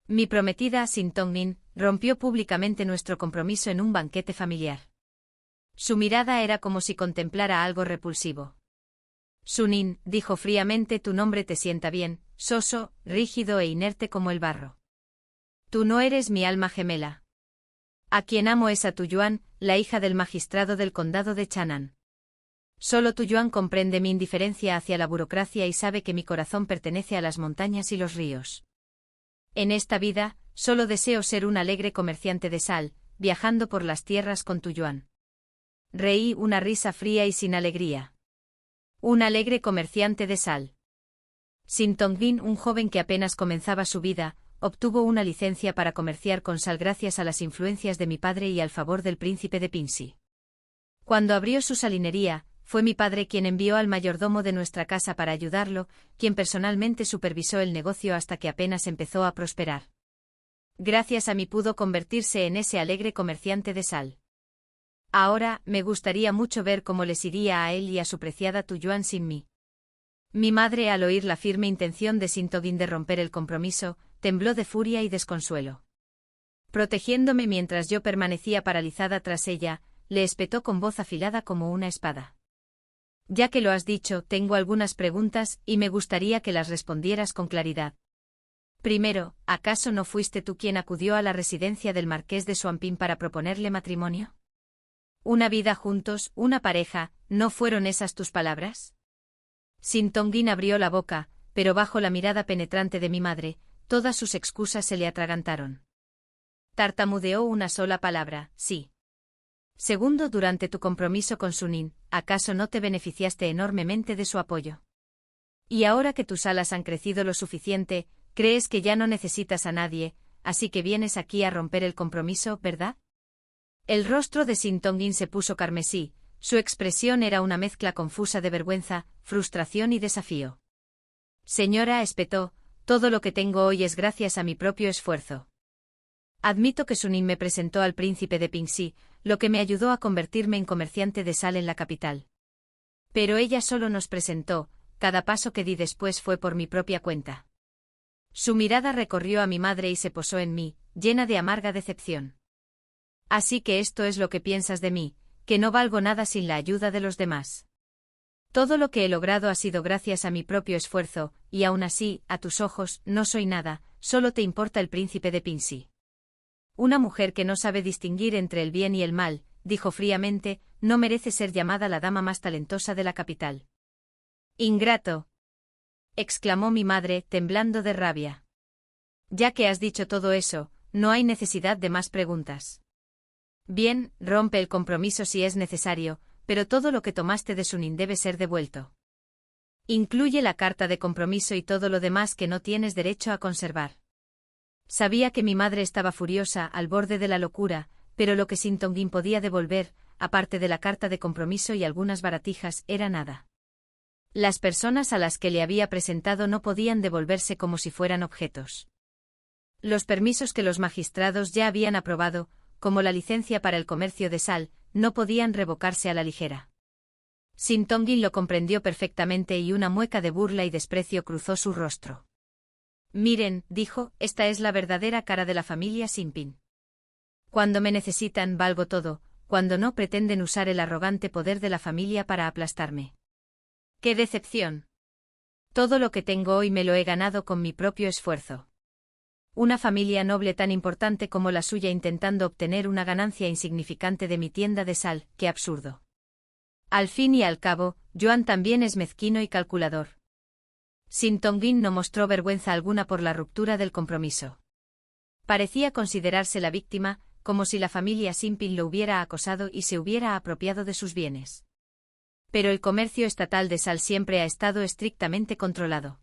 Mi prometida, Sin Tong-min, rompió públicamente nuestro compromiso en un banquete familiar. Su mirada era como si contemplara algo repulsivo. Sunin, dijo fríamente, tu nombre te sienta bien, soso, rígido e inerte como el barro. Tú no eres mi alma gemela. A quien amo es a Tuyuan, la hija del magistrado del condado de Chanan. Solo Tuyuan comprende mi indiferencia hacia la burocracia y sabe que mi corazón pertenece a las montañas y los ríos. En esta vida, solo deseo ser un alegre comerciante de sal, viajando por las tierras con Tuyuan. Reí una risa fría y sin alegría. Un alegre comerciante de sal. Sin Tong-bin, un joven que apenas comenzaba su vida, obtuvo una licencia para comerciar con sal gracias a las influencias de mi padre y al favor del príncipe de Pinsi. Cuando abrió su salinería, fue mi padre quien envió al mayordomo de nuestra casa para ayudarlo, quien personalmente supervisó el negocio hasta que apenas empezó a prosperar. Gracias a mí pudo convertirse en ese alegre comerciante de sal. Ahora, me gustaría mucho ver cómo les iría a él y a su preciada Tuyuan sin mí. Mi madre, al oír la firme intención de Sin Tong-bin de romper el compromiso, tembló de furia y desconsuelo. Protegiéndome mientras yo permanecía paralizada tras ella, le espetó con voz afilada como una espada. Ya que lo has dicho, tengo algunas preguntas y me gustaría que las respondieras con claridad. Primero, ¿acaso no fuiste tú quien acudió a la residencia del marqués de Swampin para proponerle matrimonio? Una vida juntos, una pareja, ¿no fueron esas tus palabras? Sin Tong-bin abrió la boca, pero bajo la mirada penetrante de mi madre, todas sus excusas se le atragantaron. Tartamudeó una sola palabra, sí. Segundo, durante tu compromiso con Sunin, ¿acaso no te beneficiaste enormemente de su apoyo? Y ahora que tus alas han crecido lo suficiente, crees que ya no necesitas a nadie, así que vienes aquí a romper el compromiso, ¿verdad? El rostro de Sin Tong-bin se puso carmesí, su expresión era una mezcla confusa de vergüenza, frustración y desafío. Señora, espetó, todo lo que tengo hoy es gracias a mi propio esfuerzo. Admito que Sunin me presentó al príncipe de Pingxi, lo que me ayudó a convertirme en comerciante de sal en la capital. Pero ella solo nos presentó, cada paso que di después fue por mi propia cuenta. Su mirada recorrió a mi madre y se posó en mí, llena de amarga decepción. Así que esto es lo que piensas de mí, que no valgo nada sin la ayuda de los demás. Todo lo que he logrado ha sido gracias a mi propio esfuerzo, y aún así, a tus ojos, no soy nada, solo te importa el príncipe de Pingxi. Una mujer que no sabe distinguir entre el bien y el mal, dijo fríamente, no merece ser llamada la dama más talentosa de la capital. Ingrato, exclamó mi madre, temblando de rabia. Ya que has dicho todo eso, no hay necesidad de más preguntas. Bien, rompe el compromiso si es necesario, pero todo lo que tomaste de Sunin debe ser devuelto. Incluye la carta de compromiso y todo lo demás que no tienes derecho a conservar. Sabía que mi madre estaba furiosa, al borde de la locura, pero lo que Sin Tong-bin podía devolver, aparte de la carta de compromiso y algunas baratijas, era nada. Las personas a las que le había presentado no podían devolverse como si fueran objetos. Los permisos que los magistrados ya habían aprobado, como la licencia para el comercio de sal, no podían revocarse a la ligera. Sin Tong-bin lo comprendió perfectamente y una mueca de burla y desprecio cruzó su rostro. Miren, dijo, esta es la verdadera cara de la familia Simpin. Cuando me necesitan valgo todo, cuando no pretenden usar el arrogante poder de la familia para aplastarme. ¡Qué decepción! Todo lo que tengo hoy me lo he ganado con mi propio esfuerzo. Una familia noble tan importante como la suya intentando obtener una ganancia insignificante de mi tienda de sal, qué absurdo. Al fin y al cabo, Joan también es mezquino y calculador. Sin Tong-bin no mostró vergüenza alguna por la ruptura del compromiso. Parecía considerarse la víctima, como si la familia Simpin lo hubiera acosado y se hubiera apropiado de sus bienes. Pero el comercio estatal de sal siempre ha estado estrictamente controlado.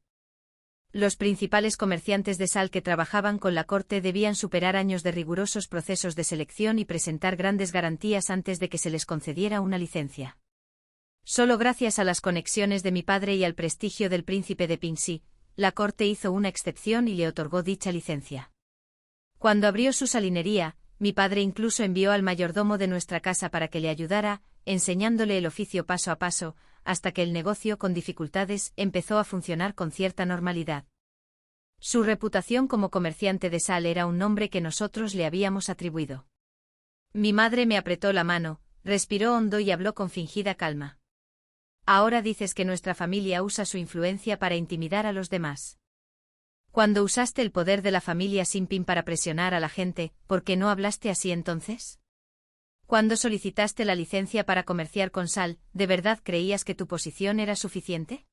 Los principales comerciantes de sal que trabajaban con la corte debían superar años de rigurosos procesos de selección y presentar grandes garantías antes de que se les concediera una licencia. Solo gracias a las conexiones de mi padre y al prestigio del príncipe de Pingxi, la corte hizo una excepción y le otorgó dicha licencia. Cuando abrió su salinería, mi padre incluso envió al mayordomo de nuestra casa para que le ayudara, enseñándole el oficio paso a paso, hasta que el negocio, con dificultades, empezó a funcionar con cierta normalidad. Su reputación como comerciante de sal era un nombre que nosotros le habíamos atribuido. Mi madre me apretó la mano, respiró hondo y habló con fingida calma. Ahora dices que nuestra familia usa su influencia para intimidar a los demás. Cuando usaste el poder de la familia Simpin para presionar a la gente, ¿por qué no hablaste así entonces? Cuando solicitaste la licencia para comerciar con sal, ¿de verdad creías que tu posición era suficiente?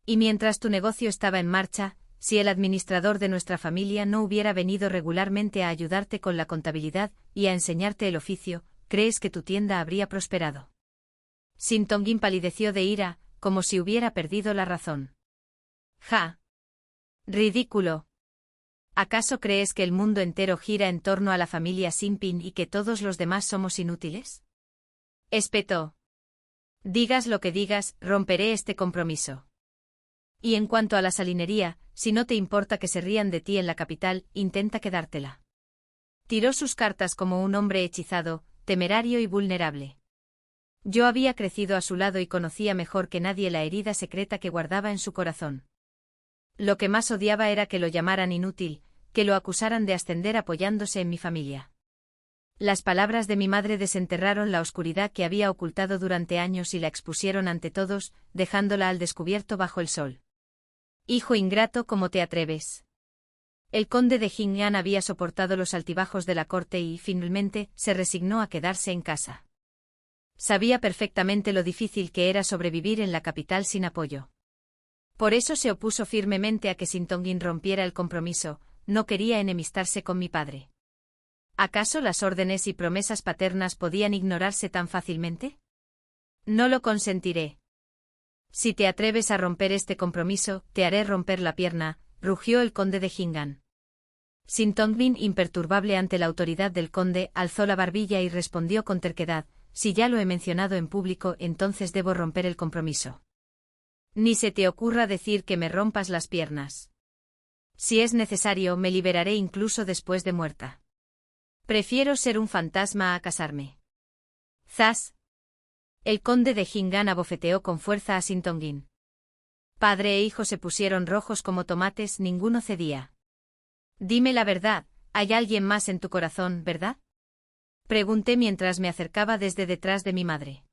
Y mientras tu negocio estaba en marcha, si el administrador de nuestra familia no hubiera venido regularmente a ayudarte con la contabilidad y a enseñarte el oficio, ¿crees que tu tienda habría prosperado? Sintongin palideció de ira, como si hubiera perdido la razón. ¡Ja! ¡Ridículo! ¿Acaso crees que el mundo entero gira en torno a la familia Simpin y que todos los demás somos inútiles? Espetó. Digas lo que digas, romperé este compromiso. Y en cuanto a la salinería, si no te importa que se rían de ti en la capital, intenta quedártela. Tiró sus cartas como un hombre hechizado, temerario y vulnerable. Yo había crecido a su lado y conocía mejor que nadie la herida secreta que guardaba en su corazón. Lo que más odiaba era que lo llamaran inútil, que lo acusaran de ascender apoyándose en mi familia. Las palabras de mi madre desenterraron la oscuridad que había ocultado durante años y la expusieron ante todos, dejándola al descubierto bajo el sol. Hijo ingrato, ¿cómo te atreves? El conde de Jing'an había soportado los altibajos de la corte y, finalmente, se resignó a quedarse en casa. Sabía perfectamente lo difícil que era sobrevivir en la capital sin apoyo. Por eso se opuso firmemente a que Sintongin rompiera el compromiso, no quería enemistarse con mi padre. ¿Acaso las órdenes y promesas paternas podían ignorarse tan fácilmente? No lo consentiré. Si te atreves a romper este compromiso, te haré romper la pierna, rugió el conde de Jing'an. Sintongin, imperturbable ante la autoridad del conde, alzó la barbilla y respondió con terquedad: si ya lo he mencionado en público, entonces debo romper el compromiso. Ni se te ocurra decir que me rompas las piernas. Si es necesario, me liberaré incluso después de muerta. Prefiero ser un fantasma a casarme. ¡Zas! El conde de Jing'an abofeteó con fuerza a Sintongin. Padre e hijo se pusieron rojos como tomates, ninguno cedía. Dime la verdad, ¿hay alguien más en tu corazón, verdad? Pregunté mientras me acercaba desde detrás de mi madre.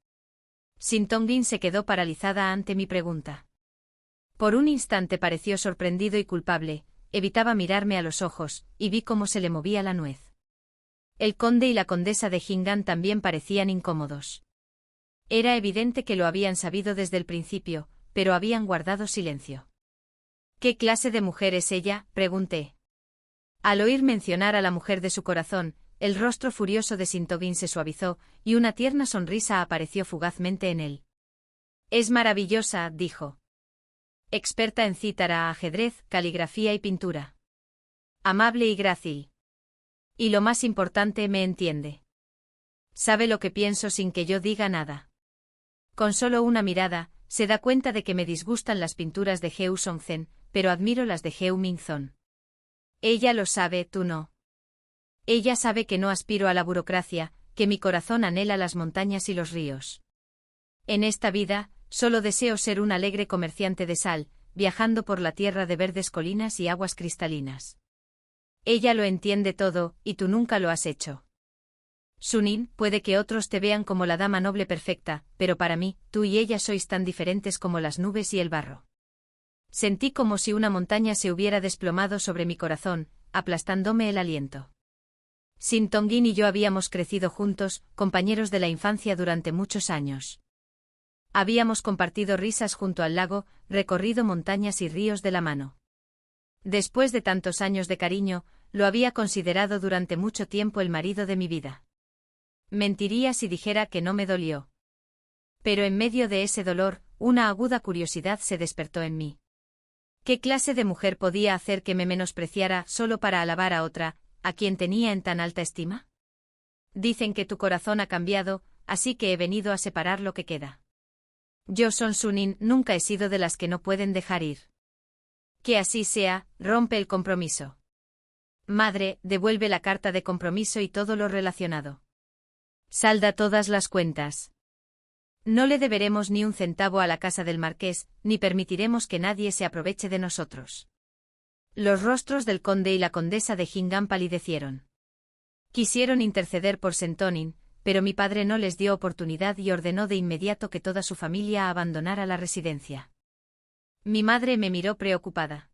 Sintongin se quedó paralizada ante mi pregunta. Por un instante pareció sorprendido y culpable, evitaba mirarme a los ojos, y vi cómo se le movía la nuez. El conde y la condesa de Jing'an también parecían incómodos. Era evidente que lo habían sabido desde el principio, pero habían guardado silencio. ¿Qué clase de mujer es ella?, pregunté. Al oír mencionar a la mujer de su corazón, el rostro furioso de Sintongin se suavizó, y una tierna sonrisa apareció fugazmente en él. Es maravillosa, dijo. Experta en cítara, ajedrez, caligrafía y pintura. Amable y grácil. Y lo más importante, me entiende. Sabe lo que pienso sin que yo diga nada. Con solo una mirada, se da cuenta de que me disgustan las pinturas de Heu Songzhen, pero admiro las de Heu Mingzon. Ella lo sabe, tú no. Ella sabe que no aspiro a la burocracia, que mi corazón anhela las montañas y los ríos. En esta vida, solo deseo ser un alegre comerciante de sal, viajando por la tierra de verdes colinas y aguas cristalinas. Ella lo entiende todo, y tú nunca lo has hecho. Sunin, puede que otros te vean como la dama noble perfecta, pero para mí, tú y ella sois tan diferentes como las nubes y el barro. Sentí como si una montaña se hubiera desplomado sobre mi corazón, aplastándome el aliento. Sintongin y yo habíamos crecido juntos, compañeros de la infancia durante muchos años. Habíamos compartido risas junto al lago, recorrido montañas y ríos de la mano. Después de tantos años de cariño, lo había considerado durante mucho tiempo el marido de mi vida. Mentiría si dijera que no me dolió. Pero en medio de ese dolor, una aguda curiosidad se despertó en mí. ¿Qué clase de mujer podía hacer que me menospreciara solo para alabar a otra, a quien tenía en tan alta estima? Dicen que tu corazón ha cambiado, así que he venido a separar lo que queda. Yo, Son Sunin, nunca he sido de las que no pueden dejar ir. Que así sea, rompe el compromiso. Madre, devuelve la carta de compromiso y todo lo relacionado. Salda todas las cuentas. No le deberemos ni un centavo a la casa del marqués, ni permitiremos que nadie se aproveche de nosotros. Los rostros del conde y la condesa de Hingham palidecieron. Quisieron interceder por Sentonin, pero mi padre no les dio oportunidad y ordenó de inmediato que toda su familia abandonara la residencia. Mi madre me miró preocupada.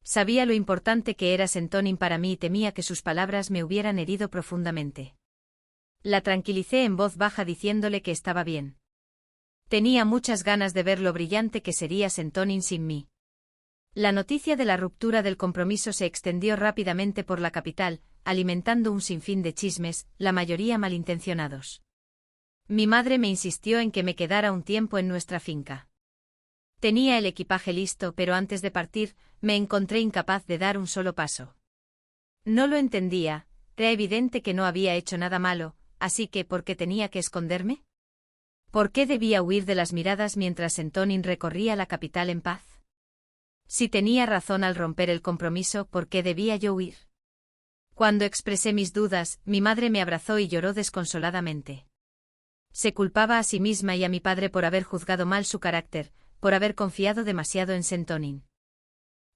Sabía lo importante que era Sentonin para mí y temía que sus palabras me hubieran herido profundamente. La tranquilicé en voz baja diciéndole que estaba bien. Tenía muchas ganas de ver lo brillante que sería Sentonin sin mí. La noticia de la ruptura del compromiso se extendió rápidamente por la capital, alimentando un sinfín de chismes, la mayoría malintencionados. Mi madre me insistió en que me quedara un tiempo en nuestra finca. Tenía el equipaje listo, pero antes de partir, me encontré incapaz de dar un solo paso. No lo entendía, era evidente que no había hecho nada malo, así que ¿por qué tenía que esconderme? ¿Por qué debía huir de las miradas mientras Sentonin recorría la capital en paz? Si tenía razón al romper el compromiso, ¿por qué debía yo huir? Cuando expresé mis dudas, mi madre me abrazó y lloró desconsoladamente. Se culpaba a sí misma y a mi padre por haber juzgado mal su carácter, por haber confiado demasiado en Sentonin.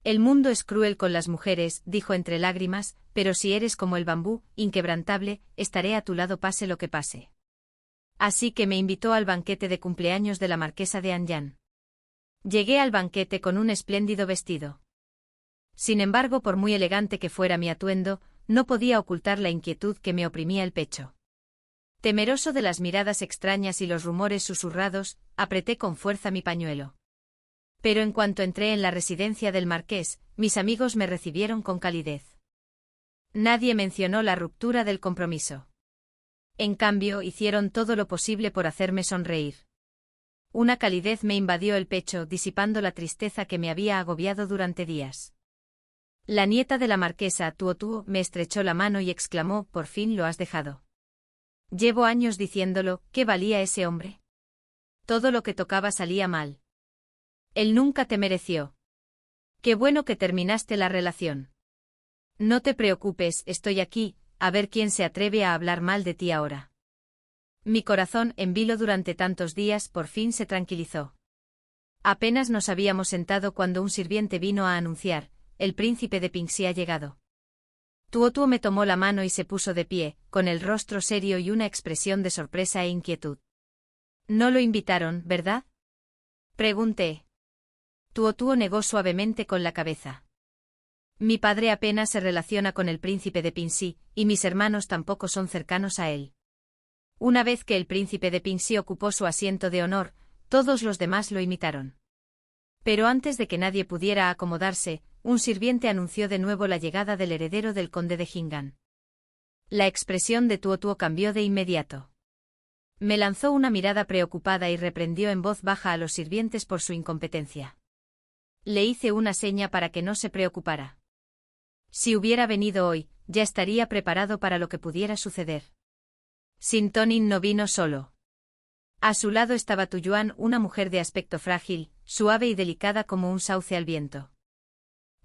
El mundo es cruel con las mujeres, dijo entre lágrimas, pero si eres como el bambú, inquebrantable, estaré a tu lado pase lo que pase. Así que me invitó al banquete de cumpleaños de la marquesa de Anjou. Llegué al banquete con un espléndido vestido. Sin embargo, por muy elegante que fuera mi atuendo, no podía ocultar la inquietud que me oprimía el pecho. Temeroso de las miradas extrañas y los rumores susurrados, apreté con fuerza mi pañuelo. Pero en cuanto entré en la residencia del marqués, mis amigos me recibieron con calidez. Nadie mencionó la ruptura del compromiso. En cambio, hicieron todo lo posible por hacerme sonreír. Una calidez me invadió el pecho, disipando la tristeza que me había agobiado durante días. La nieta de la marquesa, Tuotuo, me estrechó la mano y exclamó: «Por fin lo has dejado». Llevo años diciéndolo, ¿qué valía ese hombre? Todo lo que tocaba salía mal. Él nunca te mereció. Qué bueno que terminaste la relación. No te preocupes, estoy aquí, a ver quién se atreve a hablar mal de ti ahora. Mi corazón, en vilo durante tantos días, por fin se tranquilizó. Apenas nos habíamos sentado cuando un sirviente vino a anunciar: «El príncipe de Pingxi ha llegado». Tuotuo me tomó la mano y se puso de pie, con el rostro serio y una expresión de sorpresa e inquietud. «No lo invitaron, ¿verdad?», pregunté. Tuotuo negó suavemente con la cabeza. «Mi padre apenas se relaciona con el príncipe de Pingxi, y mis hermanos tampoco son cercanos a él». Una vez que el príncipe de Pingxi ocupó su asiento de honor, todos los demás lo imitaron. Pero antes de que nadie pudiera acomodarse, un sirviente anunció de nuevo la llegada del heredero del conde de Hingham. La expresión de Tuotuo cambió de inmediato. Me lanzó una mirada preocupada y reprendió en voz baja a los sirvientes por su incompetencia. Le hice una seña para que no se preocupara. Si hubiera venido hoy, ya estaría preparado para lo que pudiera suceder. Sentonin no vino solo. A su lado estaba Tuyuan, una mujer de aspecto frágil, suave y delicada como un sauce al viento.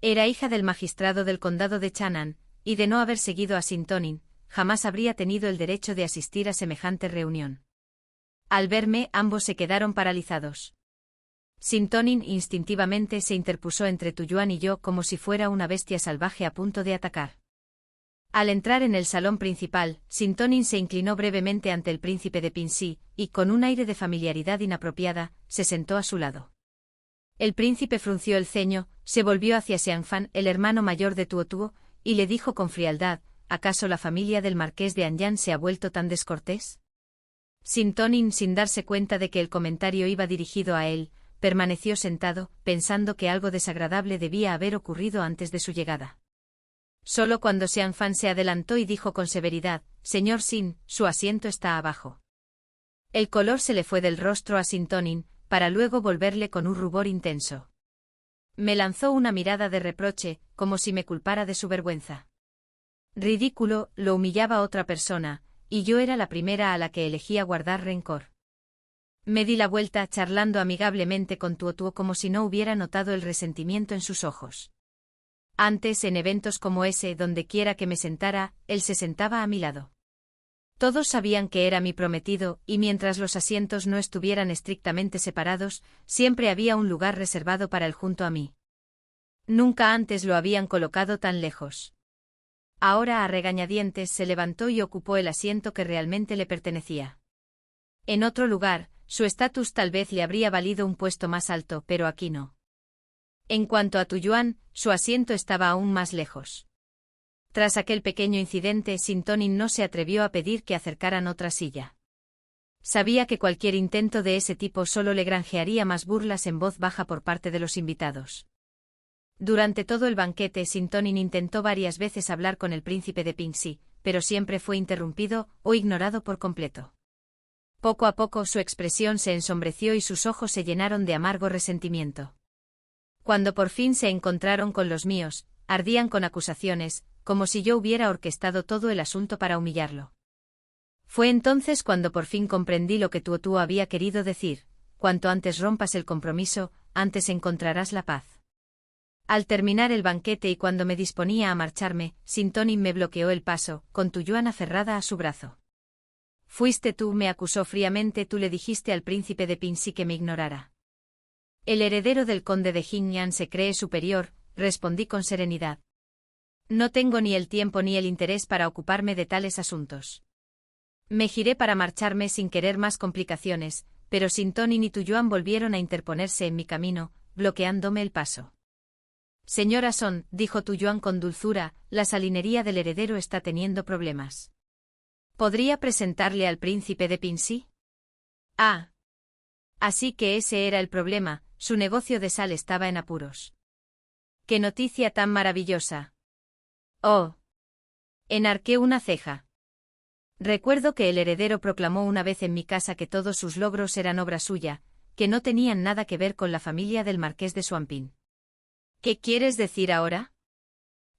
Era hija del magistrado del condado de Chan'an, y de no haber seguido a Sentonin, jamás habría tenido el derecho de asistir a semejante reunión. Al verme, ambos se quedaron paralizados. Sentonin instintivamente se interpuso entre Tuyuan y yo como si fuera una bestia salvaje a punto de atacar. Al entrar en el salón principal, Sentonin se inclinó brevemente ante el príncipe de Pingxi, y con un aire de familiaridad inapropiada, se sentó a su lado. El príncipe frunció el ceño, se volvió hacia Xianfan, el hermano mayor de Tuotuo, y le dijo con frialdad: ¿acaso la familia del marqués de Anjou se ha vuelto tan descortés? Sentonin, sin darse cuenta de que el comentario iba dirigido a él, permaneció sentado, pensando que algo desagradable debía haber ocurrido antes de su llegada. Solo cuando Xianfan se adelantó y dijo con severidad: «Señor Sin, su asiento está abajo». El color se le fue del rostro a Sentonin, para luego volverle con un rubor intenso. Me lanzó una mirada de reproche, como si me culpara de su vergüenza. Ridículo, lo humillaba otra persona, y yo era la primera a la que elegía guardar rencor. Me di la vuelta, charlando amigablemente con Tuotuo como si no hubiera notado el resentimiento en sus ojos. Antes, en eventos como ese, donde quiera que me sentara, él se sentaba a mi lado. Todos sabían que era mi prometido, y mientras los asientos no estuvieran estrictamente separados, siempre había un lugar reservado para él junto a mí. Nunca antes lo habían colocado tan lejos. Ahora a regañadientes se levantó y ocupó el asiento que realmente le pertenecía. En otro lugar, su estatus tal vez le habría valido un puesto más alto, pero aquí no. En cuanto a Tuyuan, su asiento estaba aún más lejos. Tras aquel pequeño incidente, Sintonin no se atrevió a pedir que acercaran otra silla. Sabía que cualquier intento de ese tipo solo le granjearía más burlas en voz baja por parte de los invitados. Durante todo el banquete, Sintonin intentó varias veces hablar con el príncipe de Pingxi, pero siempre fue interrumpido o ignorado por completo. Poco a poco su expresión se ensombreció y sus ojos se llenaron de amargo resentimiento. Cuando por fin se encontraron con los míos, ardían con acusaciones, como si yo hubiera orquestado todo el asunto para humillarlo. Fue entonces cuando por fin comprendí lo que Tuotuo había querido decir: cuanto antes rompas el compromiso, antes encontrarás la paz. Al terminar el banquete y cuando me disponía a marcharme, Sintonin me bloqueó el paso, con Tuyuan aferrada a su brazo. Fuiste tú, me acusó fríamente. Tú le dijiste al príncipe de Pingxi que me ignorara. El heredero del conde de Jingyan se cree superior, respondí con serenidad. No tengo ni el tiempo ni el interés para ocuparme de tales asuntos. Me giré para marcharme sin querer más complicaciones, pero Sintonin y Tuyuan volvieron a interponerse en mi camino, bloqueándome el paso. Señora Son, dijo Tuyuan con dulzura, la salinería del heredero está teniendo problemas. ¿Podría presentarle al príncipe de Pingxi? Ah. Así que ese era el problema, su negocio de sal estaba en apuros. ¡Qué noticia tan maravillosa! Oh. Enarqué una ceja. Recuerdo que el heredero proclamó una vez en mi casa que todos sus logros eran obra suya, que no tenían nada que ver con la familia del marqués de Swampin. ¿Qué quieres decir ahora?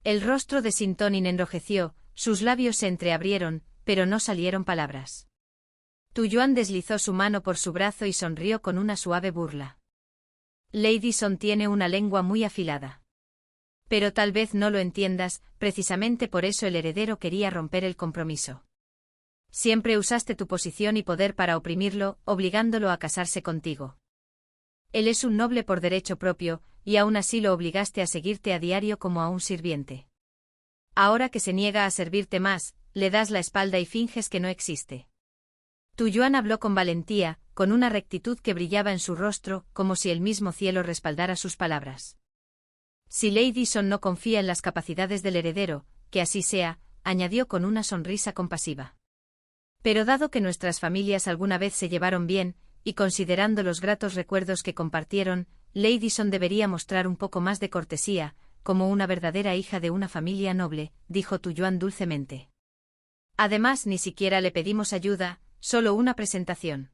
El rostro de Sintonin enrojeció, sus labios se entreabrieron, pero no salieron palabras. Tuyuan deslizó su mano por su brazo y sonrió con una suave burla. Lady Son tiene una lengua muy afilada. Pero tal vez no lo entiendas, precisamente por eso el heredero quería romper el compromiso. Siempre usaste tu posición y poder para oprimirlo, obligándolo a casarse contigo. Él es un noble por derecho propio, y aún así lo obligaste a seguirte a diario como a un sirviente. Ahora que se niega a servirte más, le das la espalda y finges que no existe. Tuyuan habló con valentía, con una rectitud que brillaba en su rostro, como si el mismo cielo respaldara sus palabras. Si Lady Son no confía en las capacidades del heredero, que así sea, añadió con una sonrisa compasiva. Pero dado que nuestras familias alguna vez se llevaron bien, y considerando los gratos recuerdos que compartieron, Lady Son debería mostrar un poco más de cortesía, como una verdadera hija de una familia noble, dijo Tuyuan dulcemente. Además, ni siquiera le pedimos ayuda, solo una presentación.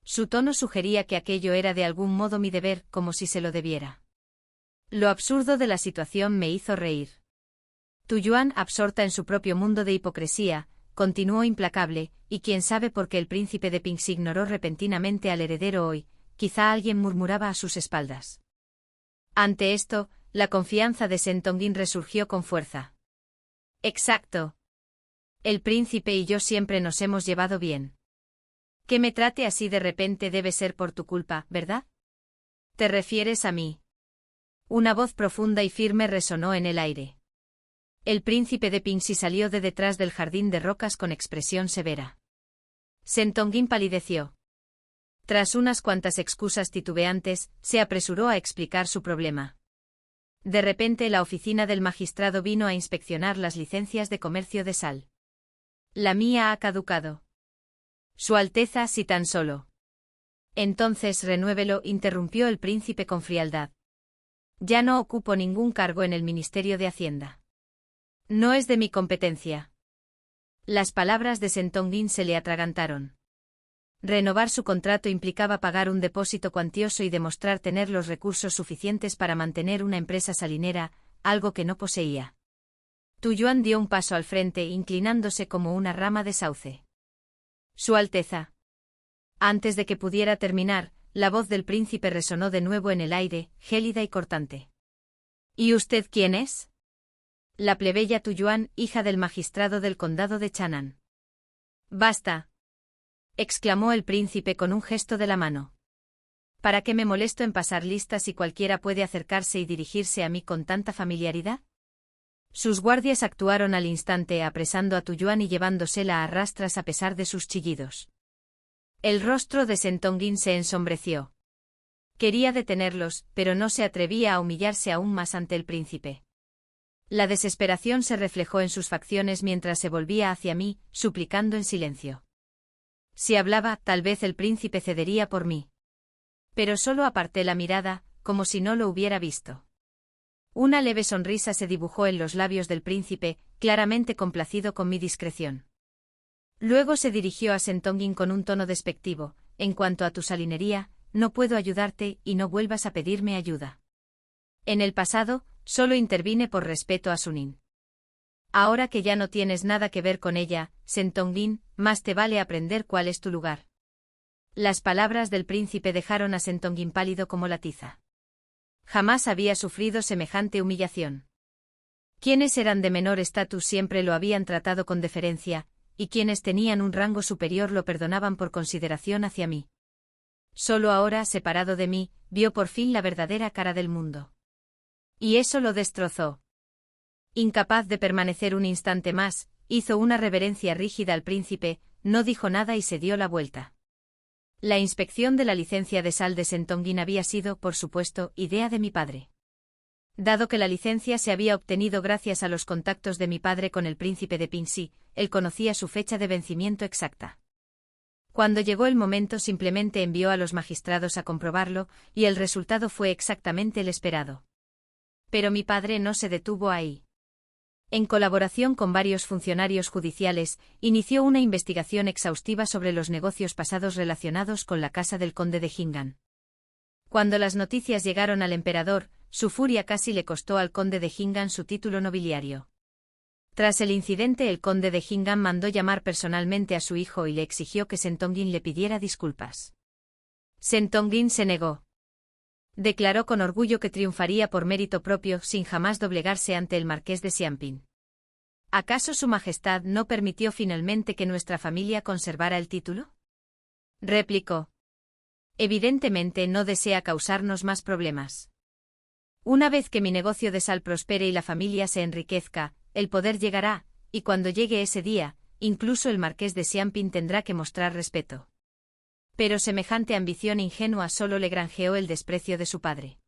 Su tono sugería que aquello era de algún modo mi deber, como si se lo debiera. Lo absurdo de la situación me hizo reír. Tuyuan, absorta en su propio mundo de hipocresía, continuó implacable, y quién sabe por qué el príncipe de Pingxi ignoró repentinamente al heredero hoy, quizá alguien murmuraba a sus espaldas. Ante esto, la confianza de Sentongin resurgió con fuerza. Exacto. El príncipe y yo siempre nos hemos llevado bien. Que me trate así de repente debe ser por tu culpa, ¿verdad? ¿Te refieres a mí? Una voz profunda y firme resonó en el aire. El príncipe de Pingxi salió de detrás del jardín de rocas con expresión severa. Sentongin palideció. Tras unas cuantas excusas titubeantes, se apresuró a explicar su problema. De repente la oficina del magistrado vino a inspeccionar las licencias de comercio de sal. La mía ha caducado. Su Alteza, si tan solo. Entonces renuévelo, interrumpió el príncipe con frialdad. Ya no ocupo ningún cargo en el Ministerio de Hacienda. No es de mi competencia. Las palabras de Sentongin se le atragantaron. Renovar su contrato implicaba pagar un depósito cuantioso y demostrar tener los recursos suficientes para mantener una empresa salinera, algo que no poseía. Tuyuan dio un paso al frente, inclinándose como una rama de sauce. Su Alteza. Antes de que pudiera terminar, la voz del príncipe resonó de nuevo en el aire, gélida y cortante. ¿Y usted quién es? La plebeya Tuyuan, hija del magistrado del condado de Chanan. Basta, exclamó el príncipe con un gesto de la mano. ¿Para qué me molesto en pasar lista si cualquiera puede acercarse y dirigirse a mí con tanta familiaridad? Sus guardias actuaron al instante apresando a Tuyuan y llevándosela a rastras a pesar de sus chillidos. El rostro de Sentongin se ensombreció. Quería detenerlos, pero no se atrevía a humillarse aún más ante el príncipe. La desesperación se reflejó en sus facciones mientras se volvía hacia mí, suplicando en silencio. Si hablaba, tal vez el príncipe cedería por mí. Pero solo aparté la mirada, como si no lo hubiera visto. Una leve sonrisa se dibujó en los labios del príncipe, claramente complacido con mi discreción. Luego se dirigió a Sentongin con un tono despectivo: en cuanto a tu salinería, no puedo ayudarte y no vuelvas a pedirme ayuda. En el pasado, solo intervine por respeto a Sunin. Ahora que ya no tienes nada que ver con ella, Sentongin, más te vale aprender cuál es tu lugar. Las palabras del príncipe dejaron a Sentongin pálido como la tiza. Jamás había sufrido semejante humillación. Quienes eran de menor estatus siempre lo habían tratado con deferencia, y quienes tenían un rango superior lo perdonaban por consideración hacia mí. Solo ahora, separado de mí, vio por fin la verdadera cara del mundo. Y eso lo destrozó. Incapaz de permanecer un instante más, hizo una reverencia rígida al príncipe, no dijo nada y se dio la vuelta. La inspección de la licencia de sal de Sentongin había sido, por supuesto, idea de mi padre. Dado que la licencia se había obtenido gracias a los contactos de mi padre con el príncipe de Pingsí, él conocía su fecha de vencimiento exacta. Cuando llegó el momento simplemente envió a los magistrados a comprobarlo, y el resultado fue exactamente el esperado. Pero mi padre no se detuvo ahí. En colaboración con varios funcionarios judiciales, inició una investigación exhaustiva sobre los negocios pasados relacionados con la casa del conde de Jingan. Cuando las noticias llegaron al emperador, su furia casi le costó al conde de Jingan su título nobiliario. Tras el incidente, el conde de Jingan mandó llamar personalmente a su hijo y le exigió que Sentongin le pidiera disculpas. Sentongin se negó. Declaró con orgullo que triunfaría por mérito propio sin jamás doblegarse ante el marqués de Xianping. ¿Acaso su majestad no permitió finalmente que nuestra familia conservara el título? Replicó. Evidentemente no desea causarnos más problemas. Una vez que mi negocio de sal prospere y la familia se enriquezca, el poder llegará, y cuando llegue ese día, incluso el marqués de Xianping tendrá que mostrar respeto. Pero semejante ambición ingenua solo le granjeó el desprecio de su padre.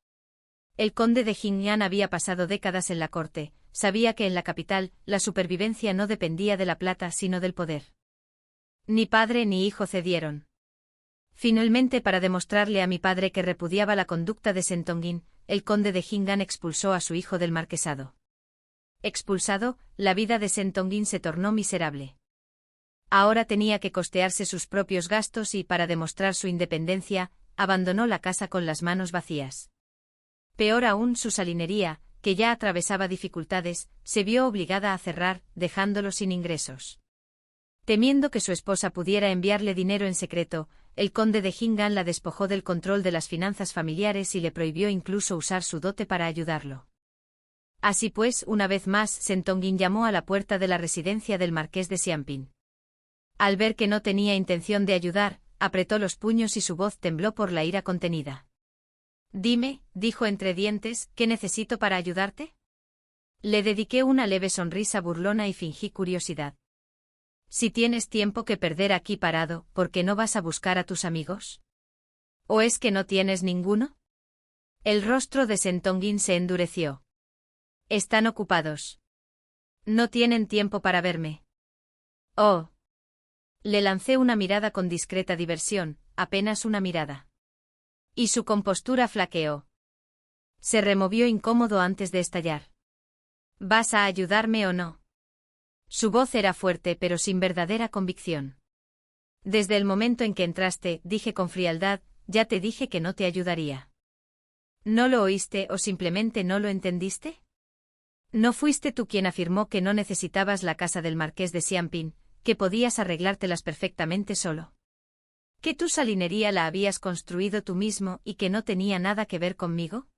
El conde de Jingan había pasado décadas en la corte, sabía que en la capital, la supervivencia no dependía de la plata sino del poder. Ni padre ni hijo cedieron. Finalmente, para demostrarle a mi padre que repudiaba la conducta de Sentongin, el conde de Jingan expulsó a su hijo del marquesado. Expulsado, la vida de Sentongin se tornó miserable. Ahora tenía que costearse sus propios gastos y, para demostrar su independencia, abandonó la casa con las manos vacías. Peor aún, su salinería, que ya atravesaba dificultades, se vio obligada a cerrar, dejándolo sin ingresos. Temiendo que su esposa pudiera enviarle dinero en secreto, el conde de Jingan la despojó del control de las finanzas familiares y le prohibió incluso usar su dote para ayudarlo. Así pues, una vez más, Sentongin llamó a la puerta de la residencia del marqués de Xianping. Al ver que no tenía intención de ayudar, apretó los puños y su voz tembló por la ira contenida. Dime, dijo entre dientes, ¿qué necesito para ayudarte? Le dediqué una leve sonrisa burlona y fingí curiosidad. Si tienes tiempo que perder aquí parado, ¿por qué no vas a buscar a tus amigos? ¿O es que no tienes ninguno? El rostro de Sentongin se endureció. Están ocupados. No tienen tiempo para verme. Oh. Le lancé una mirada con discreta diversión, apenas una mirada. Y su compostura flaqueó. Se removió incómodo antes de estallar. ¿Vas a ayudarme o no? Su voz era fuerte pero sin verdadera convicción. Desde el momento en que entraste, dije con frialdad, ya te dije que no te ayudaría. ¿No lo oíste o simplemente no lo entendiste? ¿No fuiste tú quien afirmó que no necesitabas la casa del marqués de Xianping, que podías arreglártelas perfectamente solo? ¿Que tu salinería la habías construido tú mismo y que no tenía nada que ver conmigo?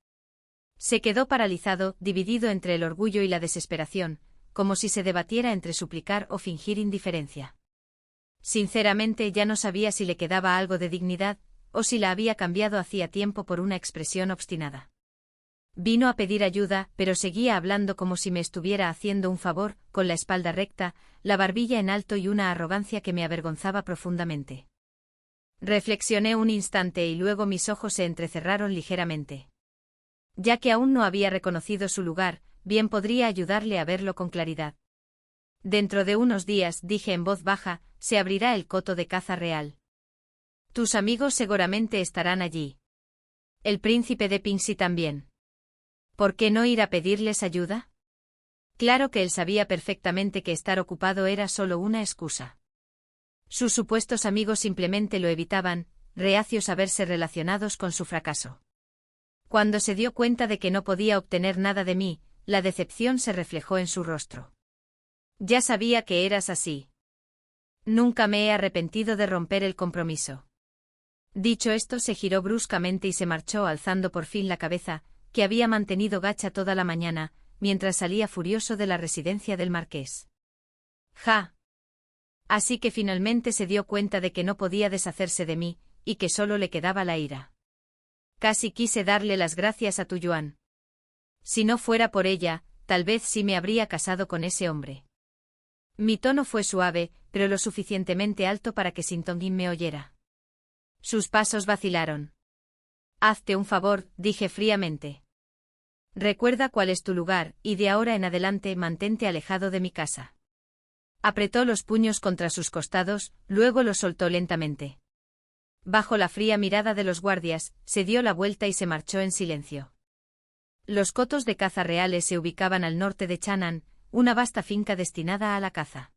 Se quedó paralizado, dividido entre el orgullo y la desesperación, como si se debatiera entre suplicar o fingir indiferencia. Sinceramente ya no sabía si le quedaba algo de dignidad, o si la había cambiado hacía tiempo por una expresión obstinada. Vino a pedir ayuda, pero seguía hablando como si me estuviera haciendo un favor, con la espalda recta, la barbilla en alto y una arrogancia que me avergonzaba profundamente. Reflexioné un instante y luego mis ojos se entrecerraron ligeramente. Ya que aún no había reconocido su lugar, bien podría ayudarle a verlo con claridad. Dentro de unos días, dije en voz baja, se abrirá el coto de caza real. Tus amigos seguramente estarán allí. El príncipe de Pinsy también. ¿Por qué no ir a pedirles ayuda? Claro que él sabía perfectamente que estar ocupado era solo una excusa. Sus supuestos amigos simplemente lo evitaban, reacios a verse relacionados con su fracaso. Cuando se dio cuenta de que no podía obtener nada de mí, la decepción se reflejó en su rostro. Ya sabía que eras así. Nunca me he arrepentido de romper el compromiso. Dicho esto, se giró bruscamente y se marchó alzando por fin la cabeza, que había mantenido gacha toda la mañana, mientras salía furioso de la residencia del marqués. ¡Ja! Así que finalmente se dio cuenta de que no podía deshacerse de mí, y que solo le quedaba la ira. Casi quise darle las gracias a Tuyuan. Si no fuera por ella, tal vez sí me habría casado con ese hombre. Mi tono fue suave, pero lo suficientemente alto para que Sintongin me oyera. Sus pasos vacilaron. Hazte un favor, dije fríamente. Recuerda cuál es tu lugar, y de ahora en adelante mantente alejado de mi casa. Apretó los puños contra sus costados, luego los soltó lentamente. Bajo la fría mirada de los guardias, se dio la vuelta y se marchó en silencio. Los cotos de caza reales se ubicaban al norte de Chanan, una vasta finca destinada a la caza.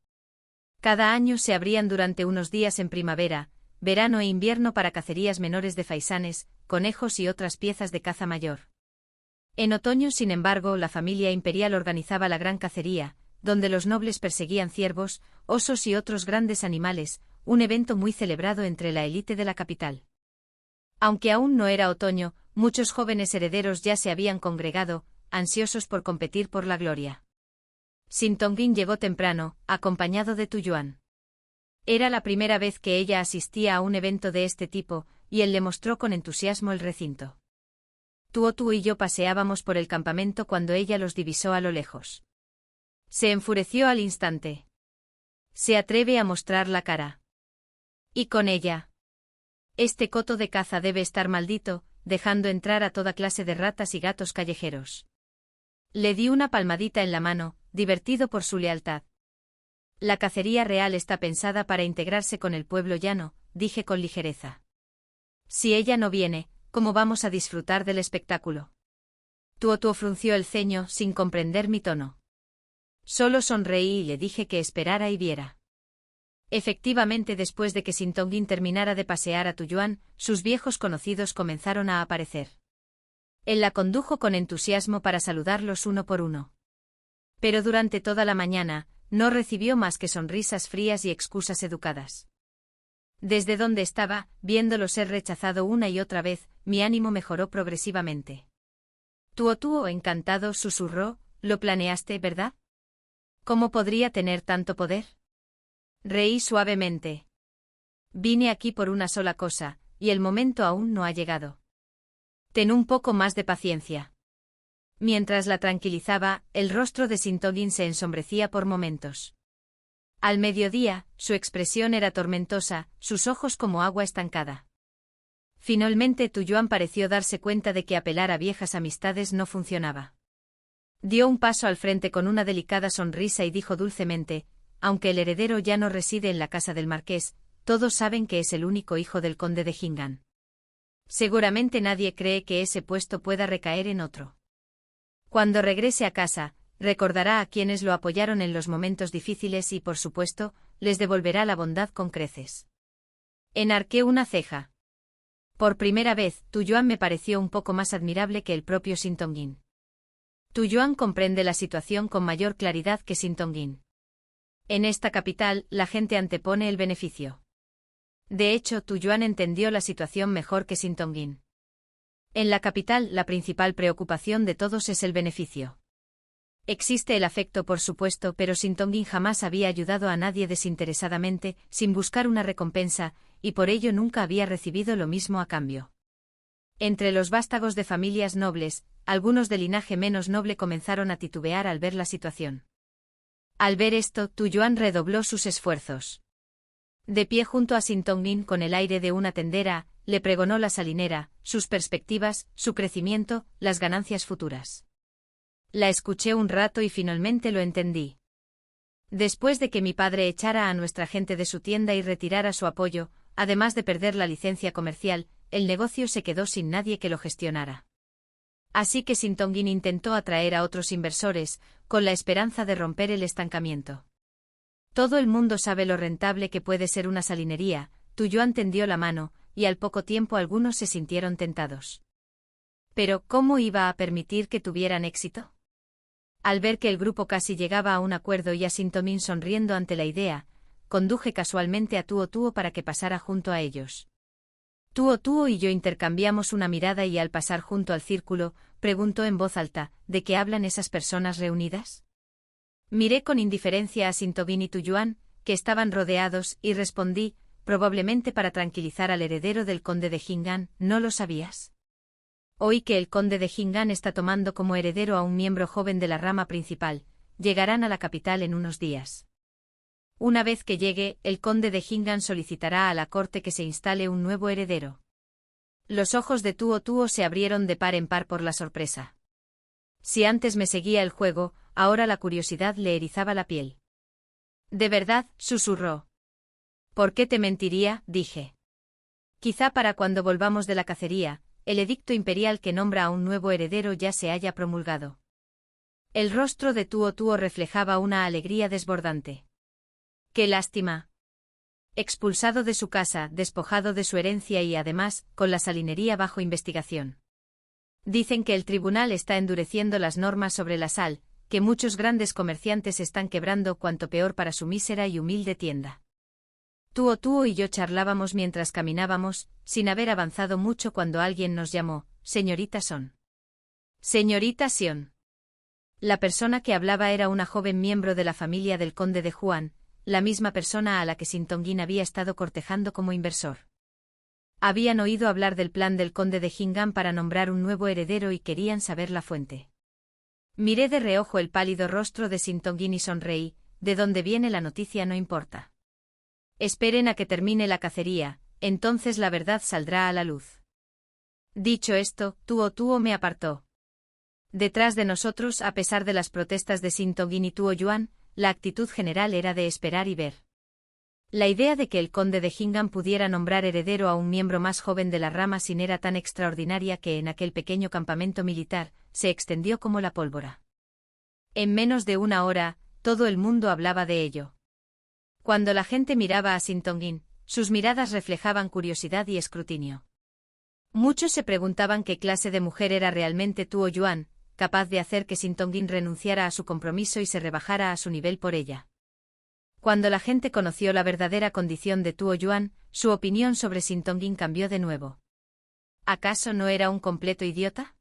Cada año se abrían durante unos días en primavera, verano e invierno para cacerías menores de faisanes, conejos y otras piezas de caza mayor. En otoño, sin embargo, la familia imperial organizaba la gran cacería, donde los nobles perseguían ciervos, osos y otros grandes animales, un evento muy celebrado entre la élite de la capital. Aunque aún no era otoño, muchos jóvenes herederos ya se habían congregado, ansiosos por competir por la gloria. Sintongin llegó temprano, acompañado de Tuyuan. Era la primera vez que ella asistía a un evento de este tipo, y él le mostró con entusiasmo el recinto. Tuotu y yo paseábamos por el campamento cuando ella los divisó a lo lejos. Se enfureció al instante. Se atreve a mostrar la cara. Y con ella. Este coto de caza debe estar maldito, dejando entrar a toda clase de ratas y gatos callejeros. Le di una palmadita en la mano, divertido por su lealtad. La cacería real está pensada para integrarse con el pueblo llano, dije con ligereza. Si ella no viene, ¿cómo vamos a disfrutar del espectáculo? Tuotu frunció el ceño, sin comprender mi tono. Solo sonreí y le dije que esperara y viera. Efectivamente, después de que Sintongin terminara de pasear a Tuyuan, sus viejos conocidos comenzaron a aparecer. Él la condujo con entusiasmo para saludarlos uno por uno. Pero durante toda la mañana, no recibió más que sonrisas frías y excusas educadas. Desde donde estaba, viéndolo ser rechazado una y otra vez, mi ánimo mejoró progresivamente. Tuotu, encantado, susurró, ¿lo planeaste, verdad? ¿Cómo podría tener tanto poder? Reí suavemente. Vine aquí por una sola cosa, y el momento aún no ha llegado. Ten un poco más de paciencia. Mientras la tranquilizaba, el rostro de Sintongin se ensombrecía por momentos. Al mediodía, su expresión era tormentosa, sus ojos como agua estancada. Finalmente Tuyuan pareció darse cuenta de que apelar a viejas amistades no funcionaba. Dio un paso al frente con una delicada sonrisa y dijo dulcemente, aunque el heredero ya no reside en la casa del marqués, todos saben que es el único hijo del conde de Jingan. Seguramente nadie cree que ese puesto pueda recaer en otro. Cuando regrese a casa, recordará a quienes lo apoyaron en los momentos difíciles y, por supuesto, les devolverá la bondad con creces. Enarqué una ceja. Por primera vez, Tuyuan me pareció un poco más admirable que el propio Sintongin. Tuyuan comprende la situación con mayor claridad que Sintongin. En esta capital, la gente antepone el beneficio. De hecho, Tuyuan entendió la situación mejor que Sintongin. En la capital, la principal preocupación de todos es el beneficio. Existe el afecto, por supuesto, pero Sintongin jamás había ayudado a nadie desinteresadamente, sin buscar una recompensa, y por ello nunca había recibido lo mismo a cambio. Entre los vástagos de familias nobles, algunos de linaje menos noble comenzaron a titubear al ver la situación. Al ver esto, Tu Yuan redobló sus esfuerzos. De pie junto a Sin Tongin con el aire de una tendera, le pregonó la salinera, sus perspectivas, su crecimiento, las ganancias futuras. La escuché un rato y finalmente lo entendí. Después de que mi padre echara a nuestra gente de su tienda y retirara su apoyo, además de perder la licencia comercial, el negocio se quedó sin nadie que lo gestionara. Así que Sin Tongin intentó atraer a otros inversores, con la esperanza de romper el estancamiento. Todo el mundo sabe lo rentable que puede ser una salinería. Tu Yuan tendió la mano, y al poco tiempo algunos se sintieron tentados. Pero, ¿cómo iba a permitir que tuvieran éxito? Al ver que el grupo casi llegaba a un acuerdo y a Sin Tongin sonriendo ante la idea, conduje casualmente a Tuo Tuo para que pasara junto a ellos. Tuo Tuo y yo intercambiamos una mirada y al pasar junto al círculo, preguntó en voz alta, ¿de qué hablan esas personas reunidas? Miré con indiferencia a Sin Tongin y Tu Yuan, que estaban rodeados, y respondí, probablemente para tranquilizar al heredero del conde de Jing'an, ¿no lo sabías? Oí que el conde de Jing'an está tomando como heredero a un miembro joven de la rama principal, llegarán a la capital en unos días. Una vez que llegue, el conde de Jing'an solicitará a la corte que se instale un nuevo heredero. Los ojos de Tuo Tuo se abrieron de par en par por la sorpresa. Si antes me seguía el juego, ahora la curiosidad le erizaba la piel. ¿De verdad?, susurró. ¿Por qué te mentiría?, dije. Quizá para cuando volvamos de la cacería, el edicto imperial que nombra a un nuevo heredero ya se haya promulgado. El rostro de Tuo Tuo reflejaba una alegría desbordante. ¡Qué lástima! Expulsado de su casa, despojado de su herencia y además, con la salinería bajo investigación. Dicen que el tribunal está endureciendo las normas sobre la sal, que muchos grandes comerciantes están quebrando cuanto peor para su mísera y humilde tienda. Tuo Tuo y yo charlábamos mientras caminábamos, sin haber avanzado mucho cuando alguien nos llamó, señorita Son. Señorita Sion. La persona que hablaba era una joven miembro de la familia del conde de Huan, la misma persona a la que Sin Tongin había estado cortejando como inversor. Habían oído hablar del plan del conde de Jing'an para nombrar un nuevo heredero y querían saber la fuente. Miré de reojo el pálido rostro de Sin Tongin y sonreí, de dónde viene la noticia no importa. Esperen a que termine la cacería, entonces la verdad saldrá a la luz. Dicho esto, Tuo Tuo me apartó. Detrás de nosotros, a pesar de las protestas de Sin Tongin y Tuo Yuan, la actitud general era de esperar y ver. La idea de que el conde de Jing'an pudiera nombrar heredero a un miembro más joven de la rama Sin era tan extraordinaria que en aquel pequeño campamento militar, se extendió como la pólvora. En menos de una hora, todo el mundo hablaba de ello. Cuando la gente miraba a Sin Tongin, sus miradas reflejaban curiosidad y escrutinio. Muchos se preguntaban qué clase de mujer era realmente Tuo Yuan, capaz de hacer que Sin Tongin renunciara a su compromiso y se rebajara a su nivel por ella. Cuando la gente conoció la verdadera condición de Tuo Yuan, su opinión sobre Sin Tongin cambió de nuevo. ¿Acaso no era un completo idiota?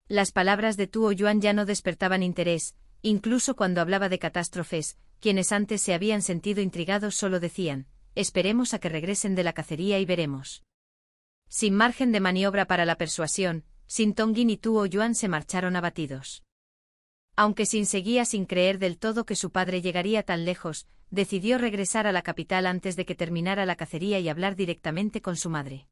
Las palabras de Tuo Yuan ya no despertaban interés, incluso cuando hablaba de catástrofes, quienes antes se habían sentido intrigados solo decían, esperemos a que regresen de la cacería y veremos. Sin margen de maniobra para la persuasión, Sin Tongin y Tuo Yuan se marcharon abatidos. Aunque Sin seguía sin creer del todo que su padre llegaría tan lejos, decidió regresar a la capital antes de que terminara la cacería y hablar directamente con su madre.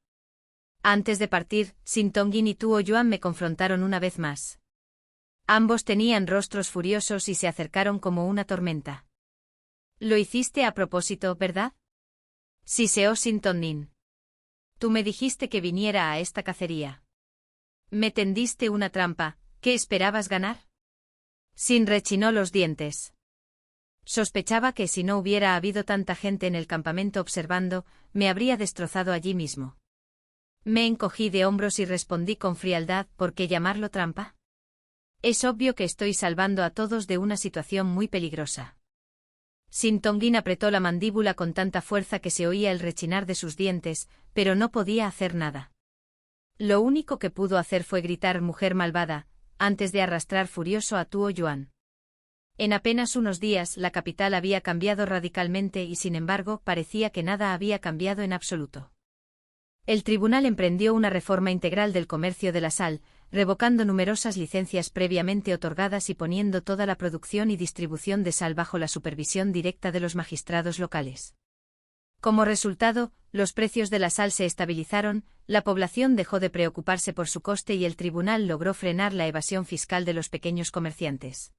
Antes de partir, Sin Tongin y Tuo Yuan me confrontaron una vez más. Ambos tenían rostros furiosos y se acercaron como una tormenta. Lo hiciste a propósito, ¿verdad? Siseó Sin Tongin. Tú me dijiste que viniera a esta cacería. Me tendiste una trampa, ¿qué esperabas ganar? Sin rechinó los dientes. Sospechaba que si no hubiera habido tanta gente en el campamento observando, me habría destrozado allí mismo. Me encogí de hombros y respondí con frialdad, ¿por qué llamarlo trampa? Es obvio que estoy salvando a todos de una situación muy peligrosa. Sin Tongin apretó la mandíbula con tanta fuerza que se oía el rechinar de sus dientes, pero no podía hacer nada. Lo único que pudo hacer fue gritar «mujer malvada», antes de arrastrar furioso a Tuo Yuan. En apenas unos días la capital había cambiado radicalmente y sin embargo parecía que nada había cambiado en absoluto. El tribunal emprendió una reforma integral del comercio de la sal, revocando numerosas licencias previamente otorgadas y poniendo toda la producción y distribución de sal bajo la supervisión directa de los magistrados locales. Como resultado, los precios de la sal se estabilizaron, la población dejó de preocuparse por su coste y el tribunal logró frenar la evasión fiscal de los pequeños comerciantes.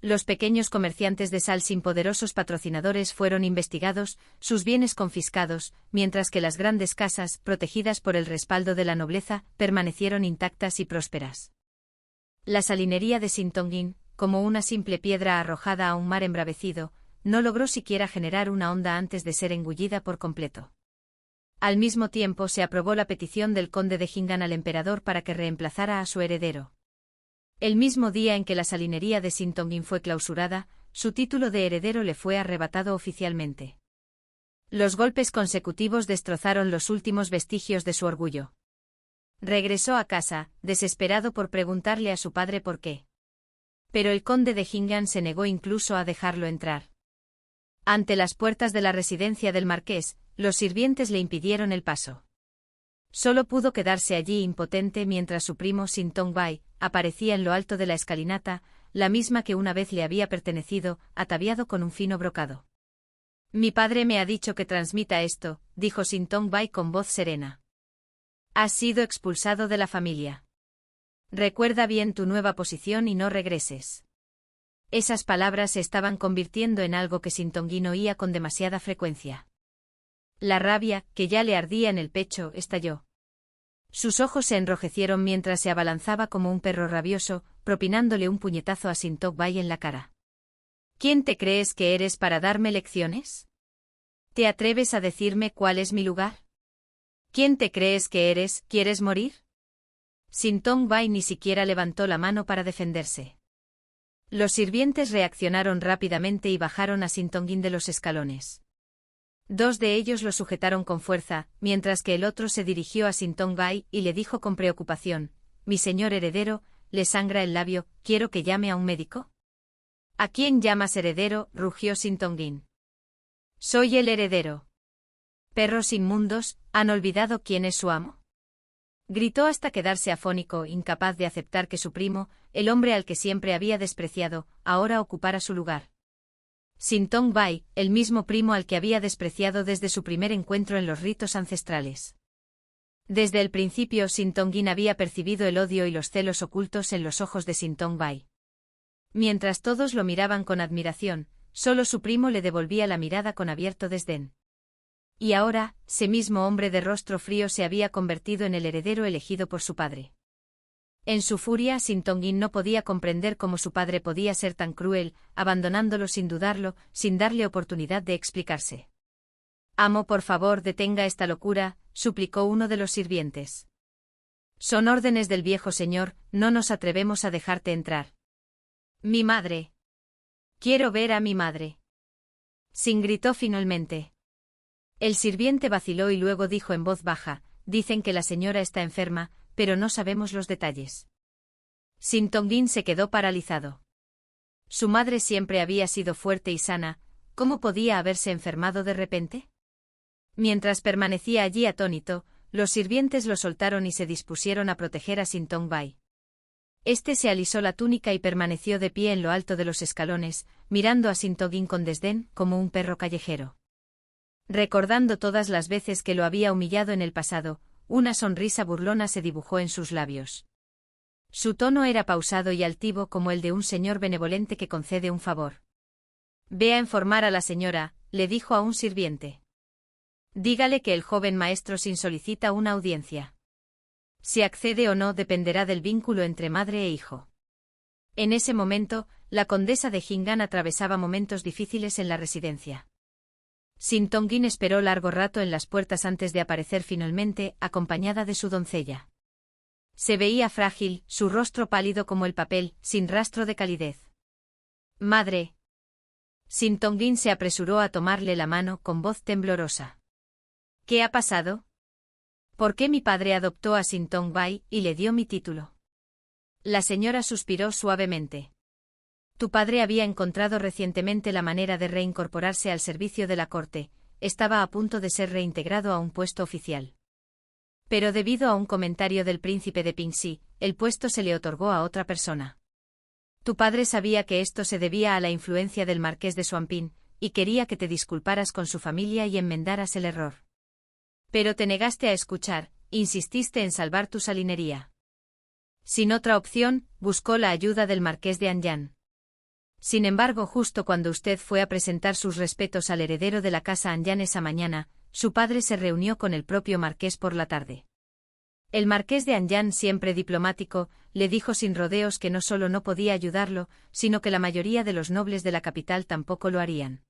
Los pequeños comerciantes de sal sin poderosos patrocinadores fueron investigados, sus bienes confiscados, mientras que las grandes casas, protegidas por el respaldo de la nobleza, permanecieron intactas y prósperas. La salinería de Sintongin, como una simple piedra arrojada a un mar embravecido, no logró siquiera generar una onda antes de ser engullida por completo. Al mismo tiempo se aprobó la petición del conde de Jingan al emperador para que reemplazara a su heredero. El mismo día en que la salinería de Sintongin fue clausurada, su título de heredero le fue arrebatado oficialmente. Los golpes consecutivos destrozaron los últimos vestigios de su orgullo. Regresó a casa, desesperado por preguntarle a su padre por qué. Pero el conde de Jingan se negó incluso a dejarlo entrar. Ante las puertas de la residencia del marqués, los sirvientes le impidieron el paso. Solo pudo quedarse allí impotente mientras su primo Sintong Bai aparecía en lo alto de la escalinata, la misma que una vez le había pertenecido, ataviado con un fino brocado. «Mi padre me ha dicho que transmita esto», dijo Sintong Bai con voz serena. «Has sido expulsado de la familia. Recuerda bien tu nueva posición y no regreses». Esas palabras se estaban convirtiendo en algo que Sintongin oía con demasiada frecuencia. La rabia, que ya le ardía en el pecho, estalló. Sus ojos se enrojecieron mientras se abalanzaba como un perro rabioso, propinándole un puñetazo a Sintong Bai en la cara. ¿Quién te crees que eres para darme lecciones? ¿Te atreves a decirme cuál es mi lugar? ¿Quién te crees que eres? ¿Quieres morir? Sintong Bai ni siquiera levantó la mano para defenderse. Los sirvientes reaccionaron rápidamente y bajaron a Sintongin de los escalones. Dos de ellos lo sujetaron con fuerza, mientras que el otro se dirigió a Sintong Bai y le dijo con preocupación: «Mi señor heredero, le sangra el labio, ¿quiero que llame a un médico?» «¿A quién llamas heredero?», rugió Sintongin. «Soy el heredero». «Perros inmundos, ¿han olvidado quién es su amo?», gritó hasta quedarse afónico, incapaz de aceptar que su primo, el hombre al que siempre había despreciado, ahora ocupara su lugar. Sintong Bai, el mismo primo al que había despreciado desde su primer encuentro en los ritos ancestrales. Desde el principio Sintongin había percibido el odio y los celos ocultos en los ojos de Sintong Bai. Mientras todos lo miraban con admiración, solo su primo le devolvía la mirada con abierto desdén. Y ahora, ese mismo hombre de rostro frío se había convertido en el heredero elegido por su padre. En su furia, Sintongin no podía comprender cómo su padre podía ser tan cruel, abandonándolo sin dudarlo, sin darle oportunidad de explicarse. «Amo, por favor, detenga esta locura», suplicó uno de los sirvientes. «Son órdenes del viejo señor, no nos atrevemos a dejarte entrar». «Mi madre. Quiero ver a mi madre». Sin gritó finalmente. El sirviente vaciló y luego dijo en voz baja: «Dicen que la señora está enferma, pero no sabemos los detalles». Sintongin se quedó paralizado. Su madre siempre había sido fuerte y sana, ¿cómo podía haberse enfermado de repente? Mientras permanecía allí atónito, los sirvientes lo soltaron y se dispusieron a proteger a Sintong Bai. Este se alisó la túnica y permaneció de pie en lo alto de los escalones, mirando a Sintongin con desdén, como un perro callejero. Recordando todas las veces que lo había humillado en el pasado, una sonrisa burlona se dibujó en sus labios. Su tono era pausado y altivo como el de un señor benevolente que concede un favor. «Ve a informar a la señora», le dijo a un sirviente. «Dígale que el joven maestro Sin solicita una audiencia. Si accede o no dependerá del vínculo entre madre e hijo». En ese momento, la condesa de Jingan atravesaba momentos difíciles en la residencia. Sintongin esperó largo rato en las puertas antes de aparecer finalmente, acompañada de su doncella. Se veía frágil, su rostro pálido como el papel, sin rastro de calidez. «Madre». Sintongin se apresuró a tomarle la mano con voz temblorosa. «¿Qué ha pasado? ¿Por qué mi padre adoptó a Sintong Bai y le dio mi título?». La señora suspiró suavemente. Tu padre había encontrado recientemente la manera de reincorporarse al servicio de la corte, estaba a punto de ser reintegrado a un puesto oficial. Pero debido a un comentario del príncipe de Pingsy, el puesto se le otorgó a otra persona. Tu padre sabía que esto se debía a la influencia del marqués de Swampin, y quería que te disculparas con su familia y enmendaras el error. Pero te negaste a escuchar, insististe en salvar tu salinería. Sin otra opción, buscó la ayuda del marqués de Anjan. Sin embargo, justo cuando usted fue a presentar sus respetos al heredero de la casa Anjan esa mañana, su padre se reunió con el propio marqués por la tarde. El marqués de Anjan, siempre diplomático, le dijo sin rodeos que no solo no podía ayudarlo, sino que la mayoría de los nobles de la capital tampoco lo harían.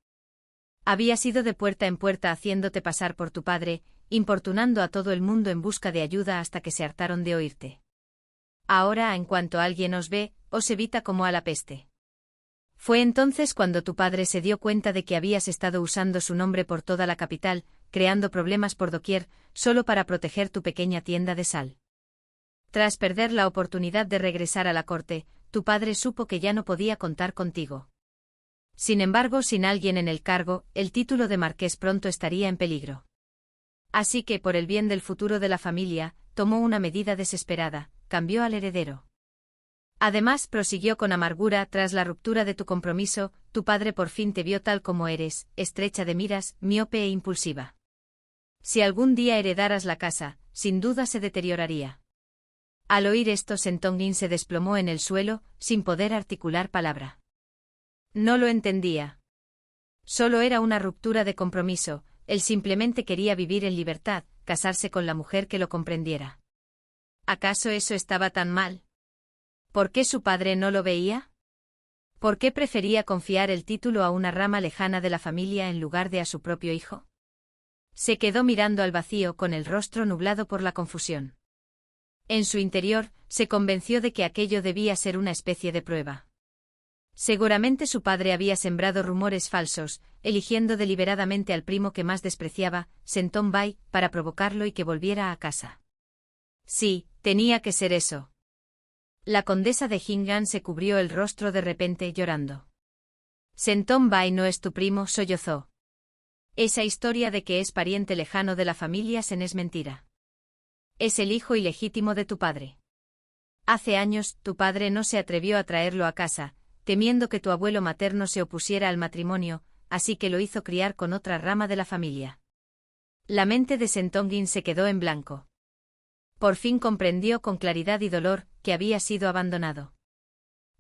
Habías ido de puerta en puerta haciéndote pasar por tu padre, importunando a todo el mundo en busca de ayuda hasta que se hartaron de oírte. Ahora, en cuanto alguien os ve, os evita como a la peste. Fue entonces cuando tu padre se dio cuenta de que habías estado usando su nombre por toda la capital, creando problemas por doquier, solo para proteger tu pequeña tienda de sal. Tras perder la oportunidad de regresar a la corte, tu padre supo que ya no podía contar contigo. Sin embargo, sin alguien en el cargo, el título de marqués pronto estaría en peligro. Así que, por el bien del futuro de la familia, tomó una medida desesperada, cambió al heredero. Además, prosiguió con amargura, tras la ruptura de tu compromiso, tu padre por fin te vio tal como eres, estrecha de miras, miope e impulsiva. Si algún día heredaras la casa, sin duda se deterioraría. Al oír esto, Sentongin se desplomó en el suelo, sin poder articular palabra. No lo entendía. Solo era una ruptura de compromiso, él simplemente quería vivir en libertad, casarse con la mujer que lo comprendiera. ¿Acaso eso estaba tan mal? ¿Por qué su padre no lo veía? ¿Por qué prefería confiar el título a una rama lejana de la familia en lugar de a su propio hijo? Se quedó mirando al vacío con el rostro nublado por la confusión. En su interior, se convenció de que aquello debía ser una especie de prueba. Seguramente su padre había sembrado rumores falsos, eligiendo deliberadamente al primo que más despreciaba, Senton Bai, para provocarlo y que volviera a casa. Sí, tenía que ser eso. La condesa de Jingan se cubrió el rostro de repente llorando. Senton Bai no es tu primo, sollozó. Esa historia de que es pariente lejano de la familia Sen es mentira. Es el hijo ilegítimo de tu padre. Hace años, tu padre no se atrevió a traerlo a casa, temiendo que tu abuelo materno se opusiera al matrimonio, así que lo hizo criar con otra rama de la familia. La mente de Sentongin se quedó en blanco. Por fin comprendió con claridad y dolor que había sido abandonado.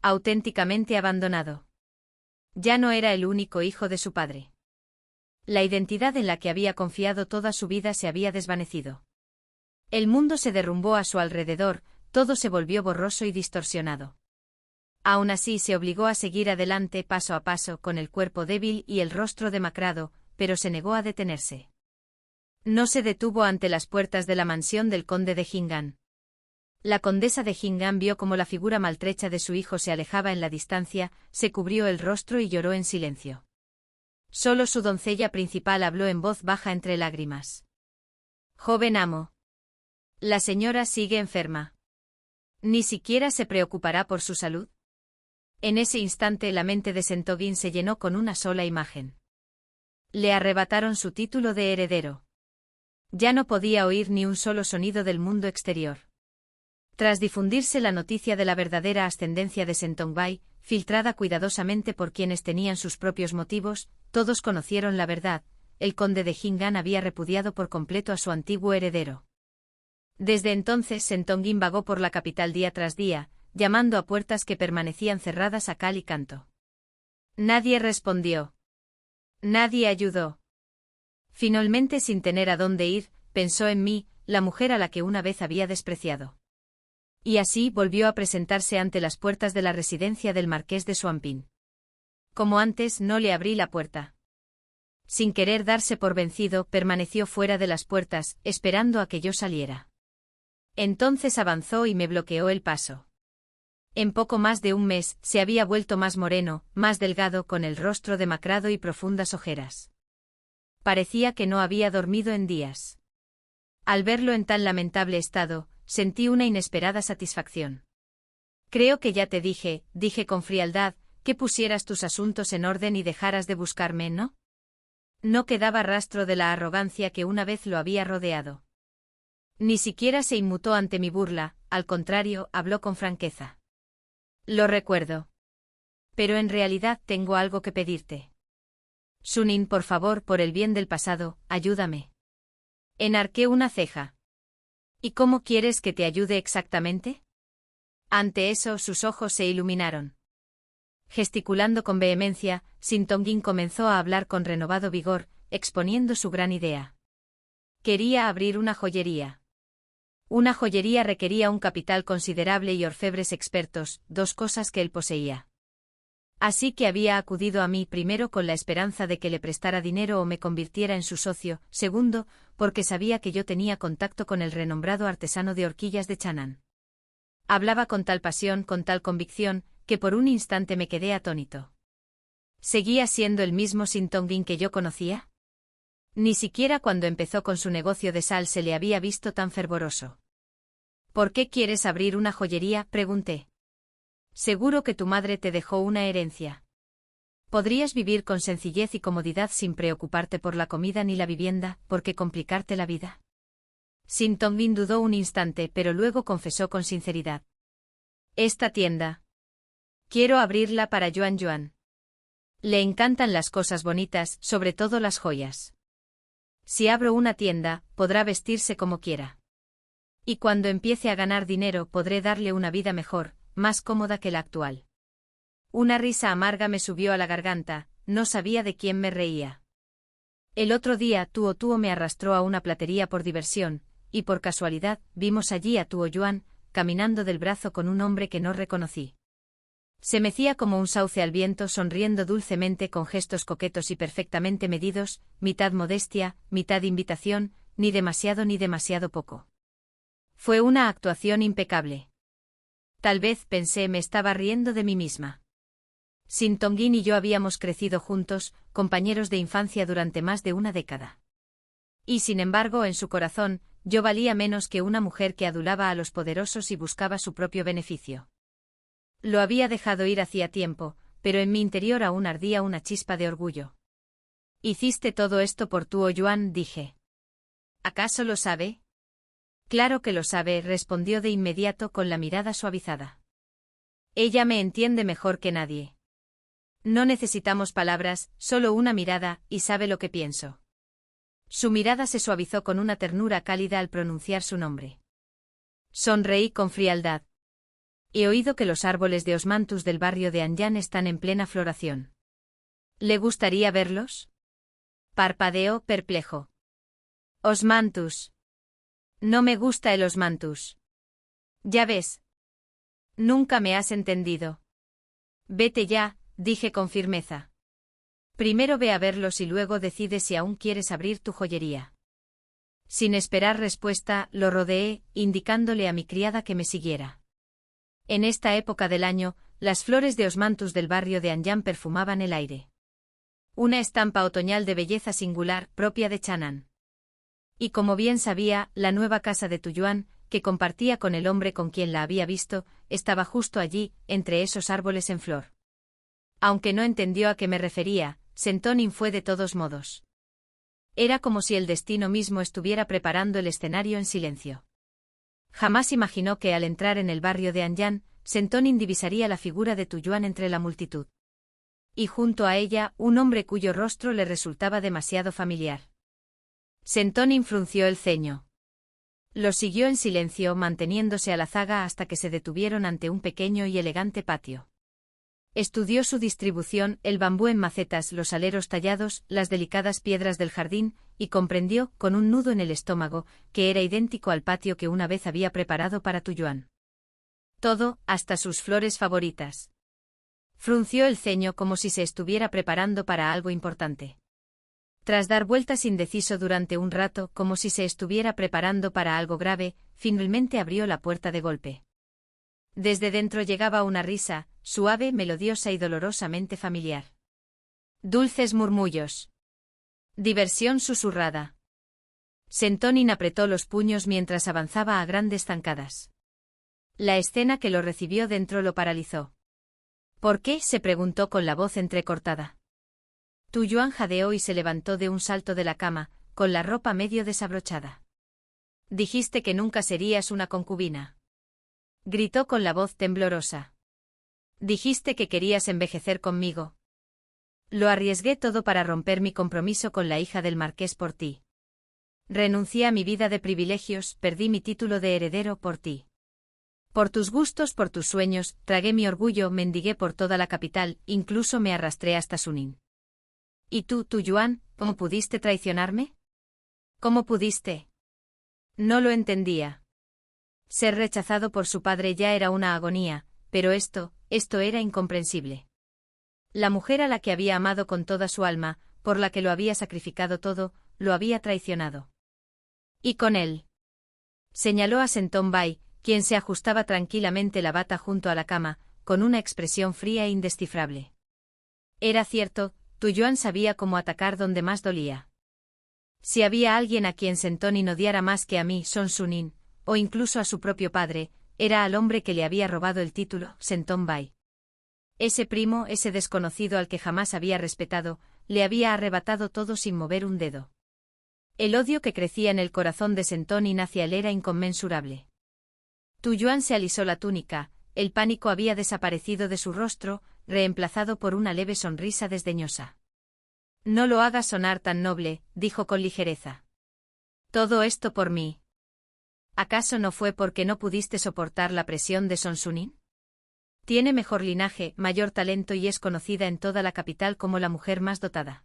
Auténticamente abandonado. Ya no era el único hijo de su padre. La identidad en la que había confiado toda su vida se había desvanecido. El mundo se derrumbó a su alrededor, todo se volvió borroso y distorsionado. Aún así se obligó a seguir adelante paso a paso con el cuerpo débil y el rostro demacrado, pero se negó a detenerse. No se detuvo ante las puertas de la mansión del conde de Jingan. La condesa de Jingan vio cómo la figura maltrecha de su hijo se alejaba en la distancia, se cubrió el rostro y lloró en silencio. Solo su doncella principal habló en voz baja entre lágrimas. Joven amo. La señora sigue enferma. ¿Ni siquiera se preocupará por su salud? En ese instante la mente de Sentogin se llenó con una sola imagen. Le arrebataron su título de heredero. Ya no podía oír ni un solo sonido del mundo exterior. Tras difundirse la noticia de la verdadera ascendencia de Sentongbai, filtrada cuidadosamente por quienes tenían sus propios motivos, todos conocieron la verdad: el conde de Jingan había repudiado por completo a su antiguo heredero. Desde entonces Sentongin vagó por la capital día tras día, llamando a puertas que permanecían cerradas a cal y canto. Nadie respondió. Nadie ayudó. Finalmente, sin tener a dónde ir, pensó en mí, la mujer a la que una vez había despreciado. Y así volvió a presentarse ante las puertas de la residencia del marqués de Swampin. Como antes, no le abrí la puerta. Sin querer darse por vencido, permaneció fuera de las puertas, esperando a que yo saliera. Entonces avanzó y me bloqueó el paso. En poco más de un mes, se había vuelto más moreno, más delgado, con el rostro demacrado y profundas ojeras. Parecía que no había dormido en días. Al verlo en tan lamentable estado, sentí una inesperada satisfacción. Creo que ya te dije con frialdad, Que pusieras tus asuntos en orden y dejaras de buscarme, ¿no? No quedaba rastro de la arrogancia que una vez lo había rodeado. Ni siquiera se inmutó ante mi burla, al contrario, habló con franqueza. Lo recuerdo. Pero en realidad tengo algo que pedirte. Sunin, por favor, por el bien del pasado, ayúdame. Enarqué una ceja. ¿Y cómo quieres que te ayude exactamente? Ante eso sus ojos se iluminaron. Gesticulando con vehemencia, Sintongin comenzó a hablar con renovado vigor, exponiendo su gran idea. Quería abrir una joyería. Una joyería requería un capital considerable y orfebres expertos, dos cosas que él poseía. Así que había acudido a mí primero con la esperanza de que le prestara dinero o me convirtiera en su socio, segundo, porque sabía que yo tenía contacto con el renombrado artesano de horquillas de Chan'an. Hablaba con tal pasión, con tal convicción, que por un instante me quedé atónito. ¿Seguía siendo el mismo Sintongin que yo conocía? Ni siquiera cuando empezó con su negocio de sal se le había visto tan fervoroso. ¿Por qué quieres abrir una joyería?, pregunté. Seguro que tu madre te dejó una herencia. ¿Podrías vivir con sencillez y comodidad sin preocuparte por la comida ni la vivienda, por qué complicarte la vida? Sintongin dudó un instante, pero luego confesó con sinceridad. Esta tienda. Quiero abrirla para Yuan Yuan. Le encantan las cosas bonitas, sobre todo las joyas. Si abro una tienda, podrá vestirse como quiera. Y cuando empiece a ganar dinero podré darle una vida mejor, más cómoda que la actual. Una risa amarga me subió a la garganta, no sabía de quién me reía. El otro día Tuo Tuo me arrastró a una platería por diversión, y por casualidad vimos allí a Tuo Yuan, caminando del brazo con un hombre que no reconocí. Se mecía como un sauce al viento, sonriendo dulcemente con gestos coquetos y perfectamente medidos, mitad modestia, mitad invitación, ni demasiado poco. Fue una actuación impecable. Tal vez, pensé, me estaba riendo de mí misma. Sintongin y yo habíamos crecido juntos, compañeros de infancia durante más de una década. Y sin embargo, en su corazón, yo valía menos que una mujer que adulaba a los poderosos y buscaba su propio beneficio. Lo había dejado ir hacía tiempo, pero en mi interior aún ardía una chispa de orgullo. ¿Hiciste todo esto por Tuo Yuan?, dije. ¿Acaso lo sabe? Claro que lo sabe, respondió de inmediato con la mirada suavizada. Ella me entiende mejor que nadie. No necesitamos palabras, solo una mirada, y sabe lo que pienso. Su mirada se suavizó con una ternura cálida al pronunciar su nombre. Sonreí con frialdad. He oído que los árboles de osmanthus del barrio de Anjan están en plena floración. ¿Le gustaría verlos? Parpadeó perplejo. Osmanthus. No me gusta el osmanthus. Ya ves. Nunca me has entendido. Vete ya, dije con firmeza. Primero ve a verlos y luego decide si aún quieres abrir tu joyería. Sin esperar respuesta, lo rodeé, indicándole a mi criada que me siguiera. En esta época del año, las flores de osmanthus del barrio de Anjan perfumaban el aire. Una estampa otoñal de belleza singular, propia de Chan'an. Y como bien sabía, la nueva casa de Tuyuan, que compartía con el hombre con quien la había visto, estaba justo allí, entre esos árboles en flor. Aunque no entendió a qué me refería, Sintongin fue de todos modos. Era como si el destino mismo estuviera preparando el escenario en silencio. Jamás imaginó que al entrar en el barrio de Anjan, Sintongin divisaría la figura de Tuyuan entre la multitud. Y junto a ella, un hombre cuyo rostro le resultaba demasiado familiar. Sintongin frunció el ceño. Lo siguió en silencio, manteniéndose a la zaga hasta que se detuvieron ante un pequeño y elegante patio. Estudió su distribución, el bambú en macetas, los aleros tallados, las delicadas piedras del jardín, y comprendió, con un nudo en el estómago, que era idéntico al patio que una vez había preparado para Tuyuan. Todo, hasta sus flores favoritas. Frunció el ceño como si se estuviera preparando para algo importante. Tras dar vueltas indeciso durante un rato, como si se estuviera preparando para algo grave, finalmente abrió la puerta de golpe. Desde dentro llegaba una risa, suave, melodiosa y dolorosamente familiar. Dulces murmullos. Diversión susurrada. Sintongin apretó los puños mientras avanzaba a grandes zancadas. La escena que lo recibió dentro lo paralizó. ¿Por qué?, se preguntó con la voz entrecortada. Tu Yuan jadeó y se levantó de un salto de la cama, con la ropa medio desabrochada. Dijiste que nunca serías una concubina. Gritó con la voz temblorosa. Dijiste que querías envejecer conmigo. Lo arriesgué todo para romper mi compromiso con la hija del marqués por ti. Renuncié a mi vida de privilegios, perdí mi título de heredero por ti. Por tus gustos, por tus sueños, tragué mi orgullo, mendigué por toda la capital, incluso me arrastré hasta Sunín. ¿Y tú, Tu Yuan, cómo pudiste traicionarme? ¿Cómo pudiste? No lo entendía. Ser rechazado por su padre ya era una agonía, pero esto era incomprensible. La mujer a la que había amado con toda su alma, por la que lo había sacrificado todo, lo había traicionado. Y con él. Señaló a Sentón Bai, quien se ajustaba tranquilamente la bata junto a la cama, con una expresión fría e indescifrable. Era cierto, Tu Yuan sabía cómo atacar donde más dolía. Si había alguien a quien Sentonin odiara más que a mí, Son Sunin, o incluso a su propio padre, era al hombre que le había robado el título, Sentón Bai. Ese primo, ese desconocido al que jamás había respetado, le había arrebatado todo sin mover un dedo. El odio que crecía en el corazón de Sentonin hacia él era inconmensurable. Tu Yuan se alisó la túnica, el pánico había desaparecido de su rostro, reemplazado por una leve sonrisa desdeñosa. No lo hagas sonar tan noble, dijo con ligereza. Todo esto por mí. ¿Acaso no fue porque no pudiste soportar la presión de Son Sunin? Tiene mejor linaje, mayor talento y es conocida en toda la capital como la mujer más dotada.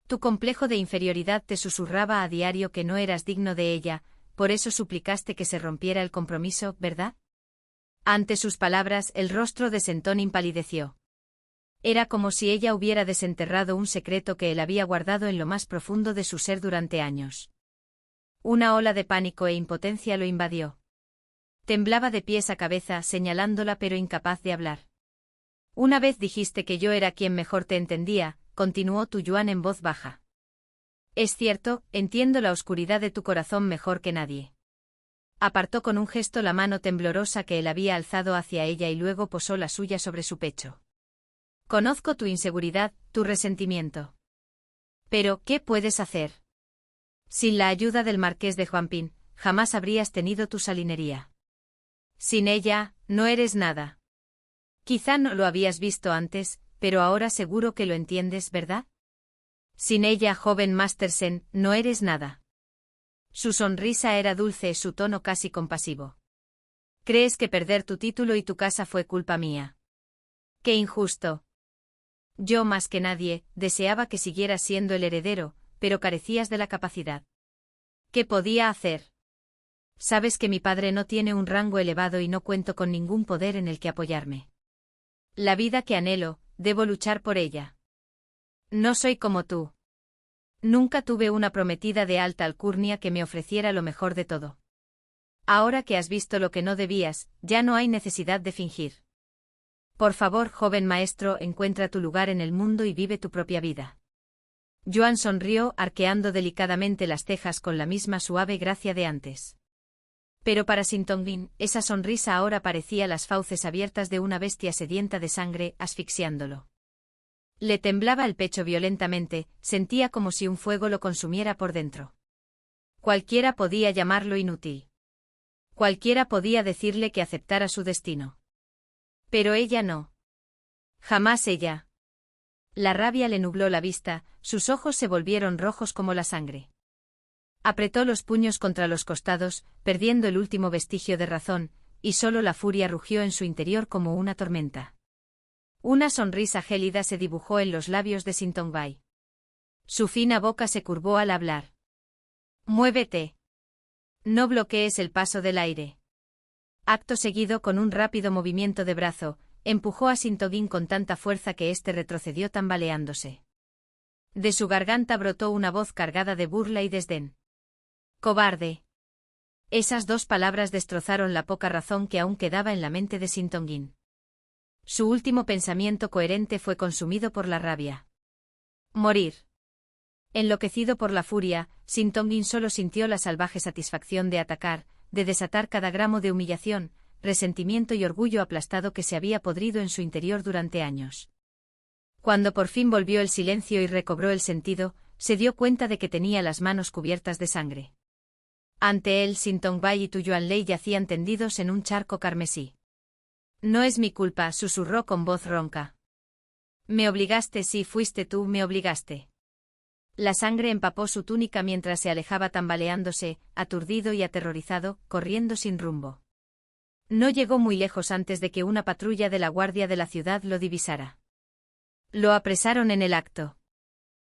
Tu complejo de inferioridad te susurraba a diario que no eras digno de ella, por eso suplicaste que se rompiera el compromiso, ¿verdad? Ante sus palabras, el rostro de Sentonin palideció. Era como si ella hubiera desenterrado un secreto que él había guardado en lo más profundo de su ser durante años. Una ola de pánico e impotencia lo invadió. Temblaba de pies a cabeza, señalándola pero incapaz de hablar. Una vez dijiste que yo era quien mejor te entendía, continuó Tu Yuan en voz baja. Es cierto, entiendo la oscuridad de tu corazón mejor que nadie. Apartó con un gesto la mano temblorosa que él había alzado hacia ella y luego posó la suya sobre su pecho. Conozco tu inseguridad, tu resentimiento. Pero, ¿qué puedes hacer? Sin la ayuda del marqués de Huangpin, jamás habrías tenido tu salinería. Sin ella, no eres nada. Quizá no lo habías visto antes, pero ahora seguro que lo entiendes, ¿verdad? Sin ella, joven Mastersen, no eres nada. Su sonrisa era dulce, su tono casi compasivo. ¿Crees que perder tu título y tu casa fue culpa mía? ¡Qué injusto! Yo más que nadie, deseaba que siguieras siendo el heredero, pero carecías de la capacidad. ¿Qué podía hacer? Sabes que mi padre no tiene un rango elevado y no cuento con ningún poder en el que apoyarme. La vida que anhelo, debo luchar por ella. No soy como tú. Nunca tuve una prometida de alta alcurnia que me ofreciera lo mejor de todo. Ahora que has visto lo que no debías, ya no hay necesidad de fingir. Por favor, joven maestro, encuentra tu lugar en el mundo y vive tu propia vida. Yuan sonrió, arqueando delicadamente las cejas con la misma suave gracia de antes. Pero para Sintongin, esa sonrisa ahora parecía las fauces abiertas de una bestia sedienta de sangre, asfixiándolo. Le temblaba el pecho violentamente, sentía como si un fuego lo consumiera por dentro. Cualquiera podía llamarlo inútil. Cualquiera podía decirle que aceptara su destino. Pero ella no. Jamás ella. La rabia le nubló la vista, sus ojos se volvieron rojos como la sangre. Apretó los puños contra los costados, perdiendo el último vestigio de razón, y solo la furia rugió en su interior como una tormenta. Una sonrisa gélida se dibujó en los labios de Sintong Bai. Su fina boca se curvó al hablar. «Muévete. No bloquees el paso del aire». Acto seguido, con un rápido movimiento de brazo, empujó a Sintongin con tanta fuerza que éste retrocedió tambaleándose. De su garganta brotó una voz cargada de burla y desdén. «¡Cobarde!». Esas dos palabras destrozaron la poca razón que aún quedaba en la mente de Sintongin. Su último pensamiento coherente fue consumido por la rabia. Morir. Enloquecido por la furia, Sintongin solo sintió la salvaje satisfacción de atacar, de desatar cada gramo de humillación, resentimiento y orgullo aplastado que se había podrido en su interior durante años. Cuando por fin volvió el silencio y recobró el sentido, se dio cuenta de que tenía las manos cubiertas de sangre. Ante él, Sintong-bai y Tu Yuanlei yacían tendidos en un charco carmesí. No es mi culpa, susurró con voz ronca. Me obligaste, sí, fuiste tú, me obligaste. La sangre empapó su túnica mientras se alejaba tambaleándose, aturdido y aterrorizado, corriendo sin rumbo. No llegó muy lejos antes de que una patrulla de la guardia de la ciudad lo divisara. Lo apresaron en el acto.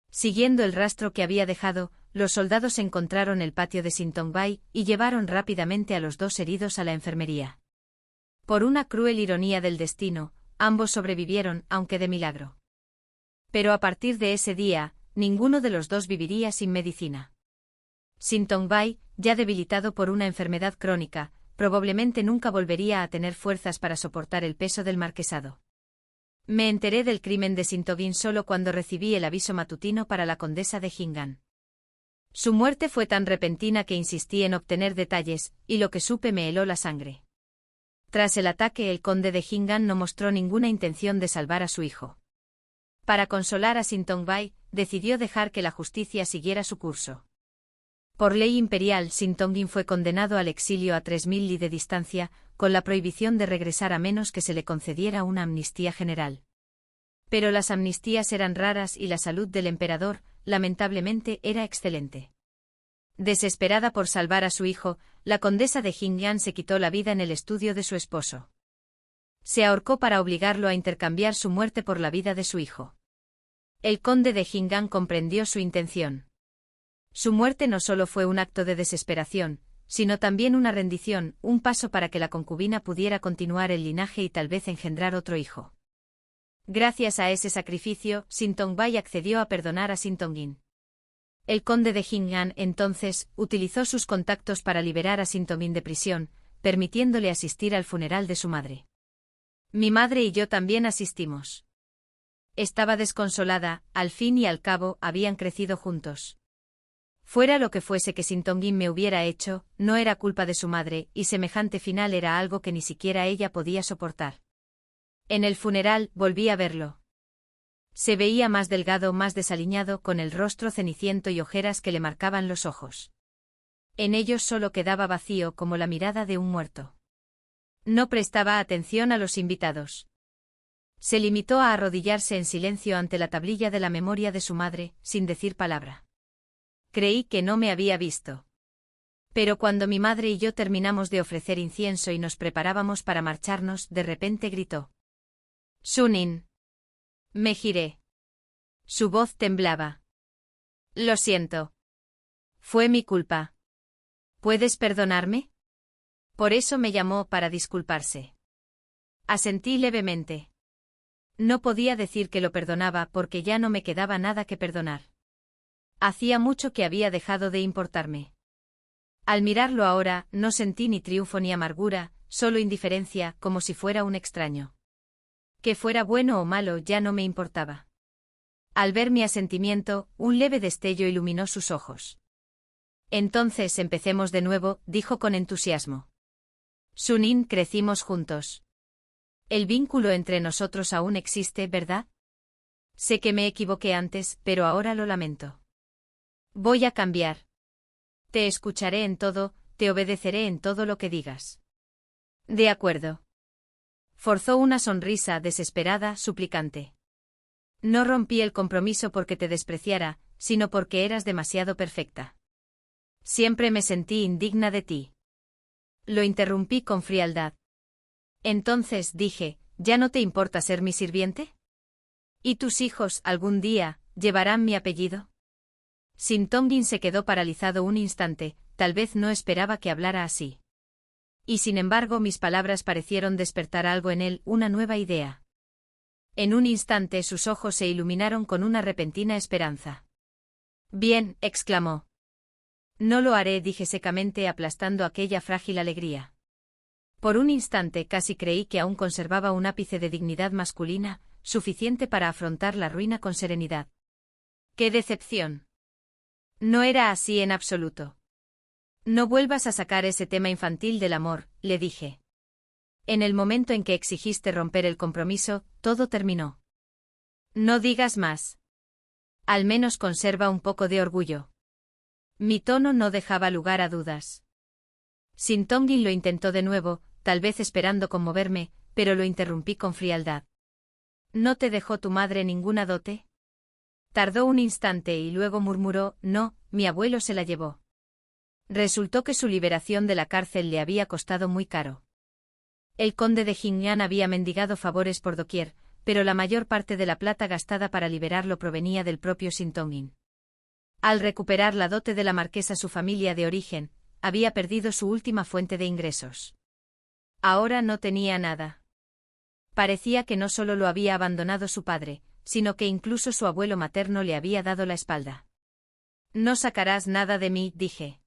Siguiendo el rastro que había dejado, los soldados encontraron el patio de Sintong-bai y llevaron rápidamente a los dos heridos a la enfermería. Por una cruel ironía del destino, ambos sobrevivieron, aunque de milagro. Pero a partir de ese día, ninguno de los dos viviría sin medicina. Sintong-bai, ya debilitado por una enfermedad crónica, probablemente nunca volvería a tener fuerzas para soportar el peso del marquesado. Me enteré del crimen de Sintong-in solo cuando recibí el aviso matutino para la condesa de Jingan. Su muerte fue tan repentina que insistí en obtener detalles, y lo que supe me heló la sangre. Tras el ataque, el conde de Jingan no mostró ninguna intención de salvar a su hijo. Para consolar a Sintong-bai, decidió dejar que la justicia siguiera su curso. Por ley imperial, Sintong-in fue condenado al exilio a 3000 li de distancia, con la prohibición de regresar a menos que se le concediera una amnistía general. Pero las amnistías eran raras y la salud del emperador, lamentablemente, era excelente. Desesperada por salvar a su hijo, la condesa de Jingan se quitó la vida en el estudio de su esposo. Se ahorcó para obligarlo a intercambiar su muerte por la vida de su hijo. El conde de Jingan comprendió su intención. Su muerte no solo fue un acto de desesperación, sino también una rendición, un paso para que la concubina pudiera continuar el linaje y tal vez engendrar otro hijo. Gracias a ese sacrificio, Sintong-bai accedió a perdonar a Sintong-in. El conde de Jingan, entonces, utilizó sus contactos para liberar a Sintong-in de prisión, permitiéndole asistir al funeral de su madre. Mi madre y yo también asistimos. Estaba desconsolada, al fin y al cabo, habían crecido juntos. Fuera lo que fuese que Sintong-in me hubiera hecho, no era culpa de su madre, y semejante final era algo que ni siquiera ella podía soportar. En el funeral, volví a verlo. Se veía más delgado, más desaliñado, con el rostro ceniciento y ojeras que le marcaban los ojos. En ellos solo quedaba vacío como la mirada de un muerto. No prestaba atención a los invitados. Se limitó a arrodillarse en silencio ante la tablilla de la memoria de su madre, sin decir palabra. Creí que no me había visto. Pero cuando mi madre y yo terminamos de ofrecer incienso y nos preparábamos para marcharnos, de repente gritó: «Sunin». Me giré. Su voz temblaba. «Lo siento. Fue mi culpa. ¿Puedes perdonarme?» Por eso me llamó para disculparse. Asentí levemente. No podía decir que lo perdonaba porque ya no me quedaba nada que perdonar. Hacía mucho que había dejado de importarme. Al mirarlo ahora, no sentí ni triunfo ni amargura, solo indiferencia, como si fuera un extraño. Que fuera bueno o malo ya no me importaba. Al ver mi asentimiento, un leve destello iluminó sus ojos. Entonces empecemos de nuevo, dijo con entusiasmo. Sunin, crecimos juntos. El vínculo entre nosotros aún existe, ¿verdad? Sé que me equivoqué antes, pero ahora lo lamento. Voy a cambiar. Te escucharé en todo, te obedeceré en todo lo que digas. De acuerdo. Forzó una sonrisa desesperada, suplicante. No rompí el compromiso porque te despreciara, sino porque eras demasiado perfecta. Siempre me sentí indigna de ti. Lo interrumpí con frialdad. Entonces dije, ¿ya no te importa ser mi sirviente? ¿Y tus hijos, algún día, llevarán mi apellido? Sintong-in se quedó paralizado un instante, tal vez no esperaba que hablara así. Y sin embargo mis palabras parecieron despertar algo en él, una nueva idea. En un instante sus ojos se iluminaron con una repentina esperanza. Bien, exclamó. No lo haré, dije secamente aplastando aquella frágil alegría. Por un instante casi creí que aún conservaba un ápice de dignidad masculina, suficiente para afrontar la ruina con serenidad. ¡Qué decepción! No era así en absoluto. No vuelvas a sacar ese tema infantil del amor, le dije. En el momento en que exigiste romper el compromiso, todo terminó. No digas más. Al menos conserva un poco de orgullo. Mi tono no dejaba lugar a dudas. Sintongin lo intentó de nuevo, tal vez esperando conmoverme, pero lo interrumpí con frialdad. ¿No te dejó tu madre ninguna dote? Tardó un instante y luego murmuró, no, mi abuelo se la llevó. Resultó que su liberación de la cárcel le había costado muy caro. El conde de Jing'an había mendigado favores por doquier, pero la mayor parte de la plata gastada para liberarlo provenía del propio Sintongin. Al recuperar la dote de la marquesa su familia de origen, había perdido su última fuente de ingresos. Ahora no tenía nada. Parecía que no solo lo había abandonado su padre, sino que incluso su abuelo materno le había dado la espalda. No sacarás nada de mí, dije.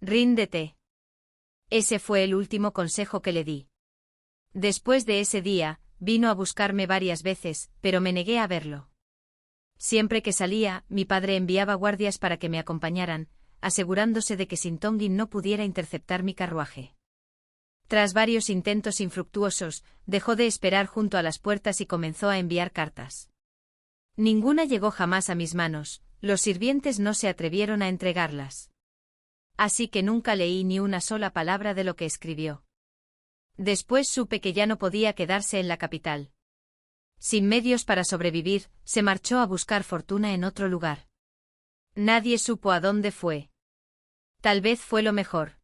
Ríndete. Ese fue el último consejo que le di. Después de ese día, vino a buscarme varias veces, pero me negué a verlo. Siempre que salía, mi padre enviaba guardias para que me acompañaran, asegurándose de que Sintongin no pudiera interceptar mi carruaje. Tras varios intentos infructuosos, dejó de esperar junto a las puertas y comenzó a enviar cartas. Ninguna llegó jamás a mis manos, los sirvientes no se atrevieron a entregarlas. Así que nunca leí ni una sola palabra de lo que escribió. Después supe que ya no podía quedarse en la capital. Sin medios para sobrevivir, se marchó a buscar fortuna en otro lugar. Nadie supo a dónde fue. Tal vez fue lo mejor.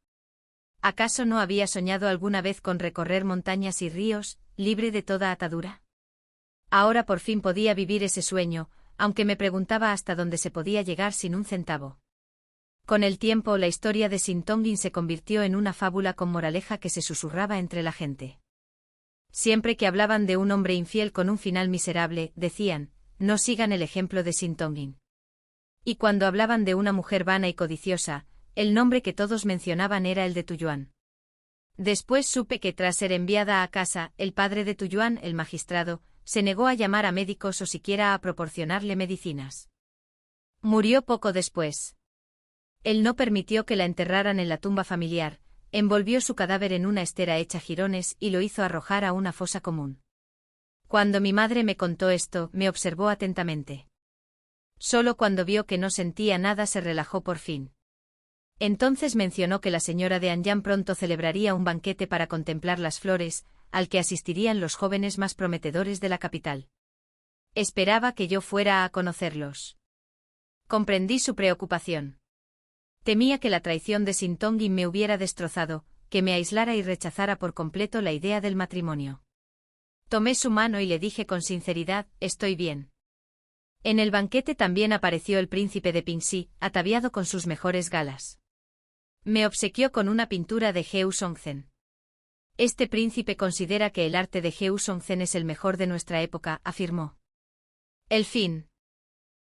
¿Acaso no había soñado alguna vez con recorrer montañas y ríos, libre de toda atadura? Ahora por fin podía vivir ese sueño, aunque me preguntaba hasta dónde se podía llegar sin un centavo. Con el tiempo la historia de Sintongin se convirtió en una fábula con moraleja que se susurraba entre la gente. Siempre que hablaban de un hombre infiel con un final miserable, decían, no sigan el ejemplo de Sintongin. Y cuando hablaban de una mujer vana y codiciosa, el nombre que todos mencionaban era el de Tuyuan. Después supe que tras ser enviada a casa, el padre de Tuyuan, el magistrado, se negó a llamar a médicos o siquiera a proporcionarle medicinas. Murió poco después. Él no permitió que la enterraran en la tumba familiar, envolvió su cadáver en una estera hecha jirones y lo hizo arrojar a una fosa común. Cuando mi madre me contó esto, me observó atentamente. Solo cuando vio que no sentía nada se relajó por fin. Entonces mencionó que la señora de Anyang pronto celebraría un banquete para contemplar las flores, al que asistirían los jóvenes más prometedores de la capital. Esperaba que yo fuera a conocerlos. Comprendí su preocupación. Temía que la traición de Sintongin me hubiera destrozado, que me aislara y rechazara por completo la idea del matrimonio. Tomé su mano y le dije con sinceridad, estoy bien. En el banquete también apareció el príncipe de Pingxi, ataviado con sus mejores galas. Me obsequió con una pintura de Heu Songzhen. Este príncipe considera que el arte de Heu Songzhen es el mejor de nuestra época, afirmó. El fin.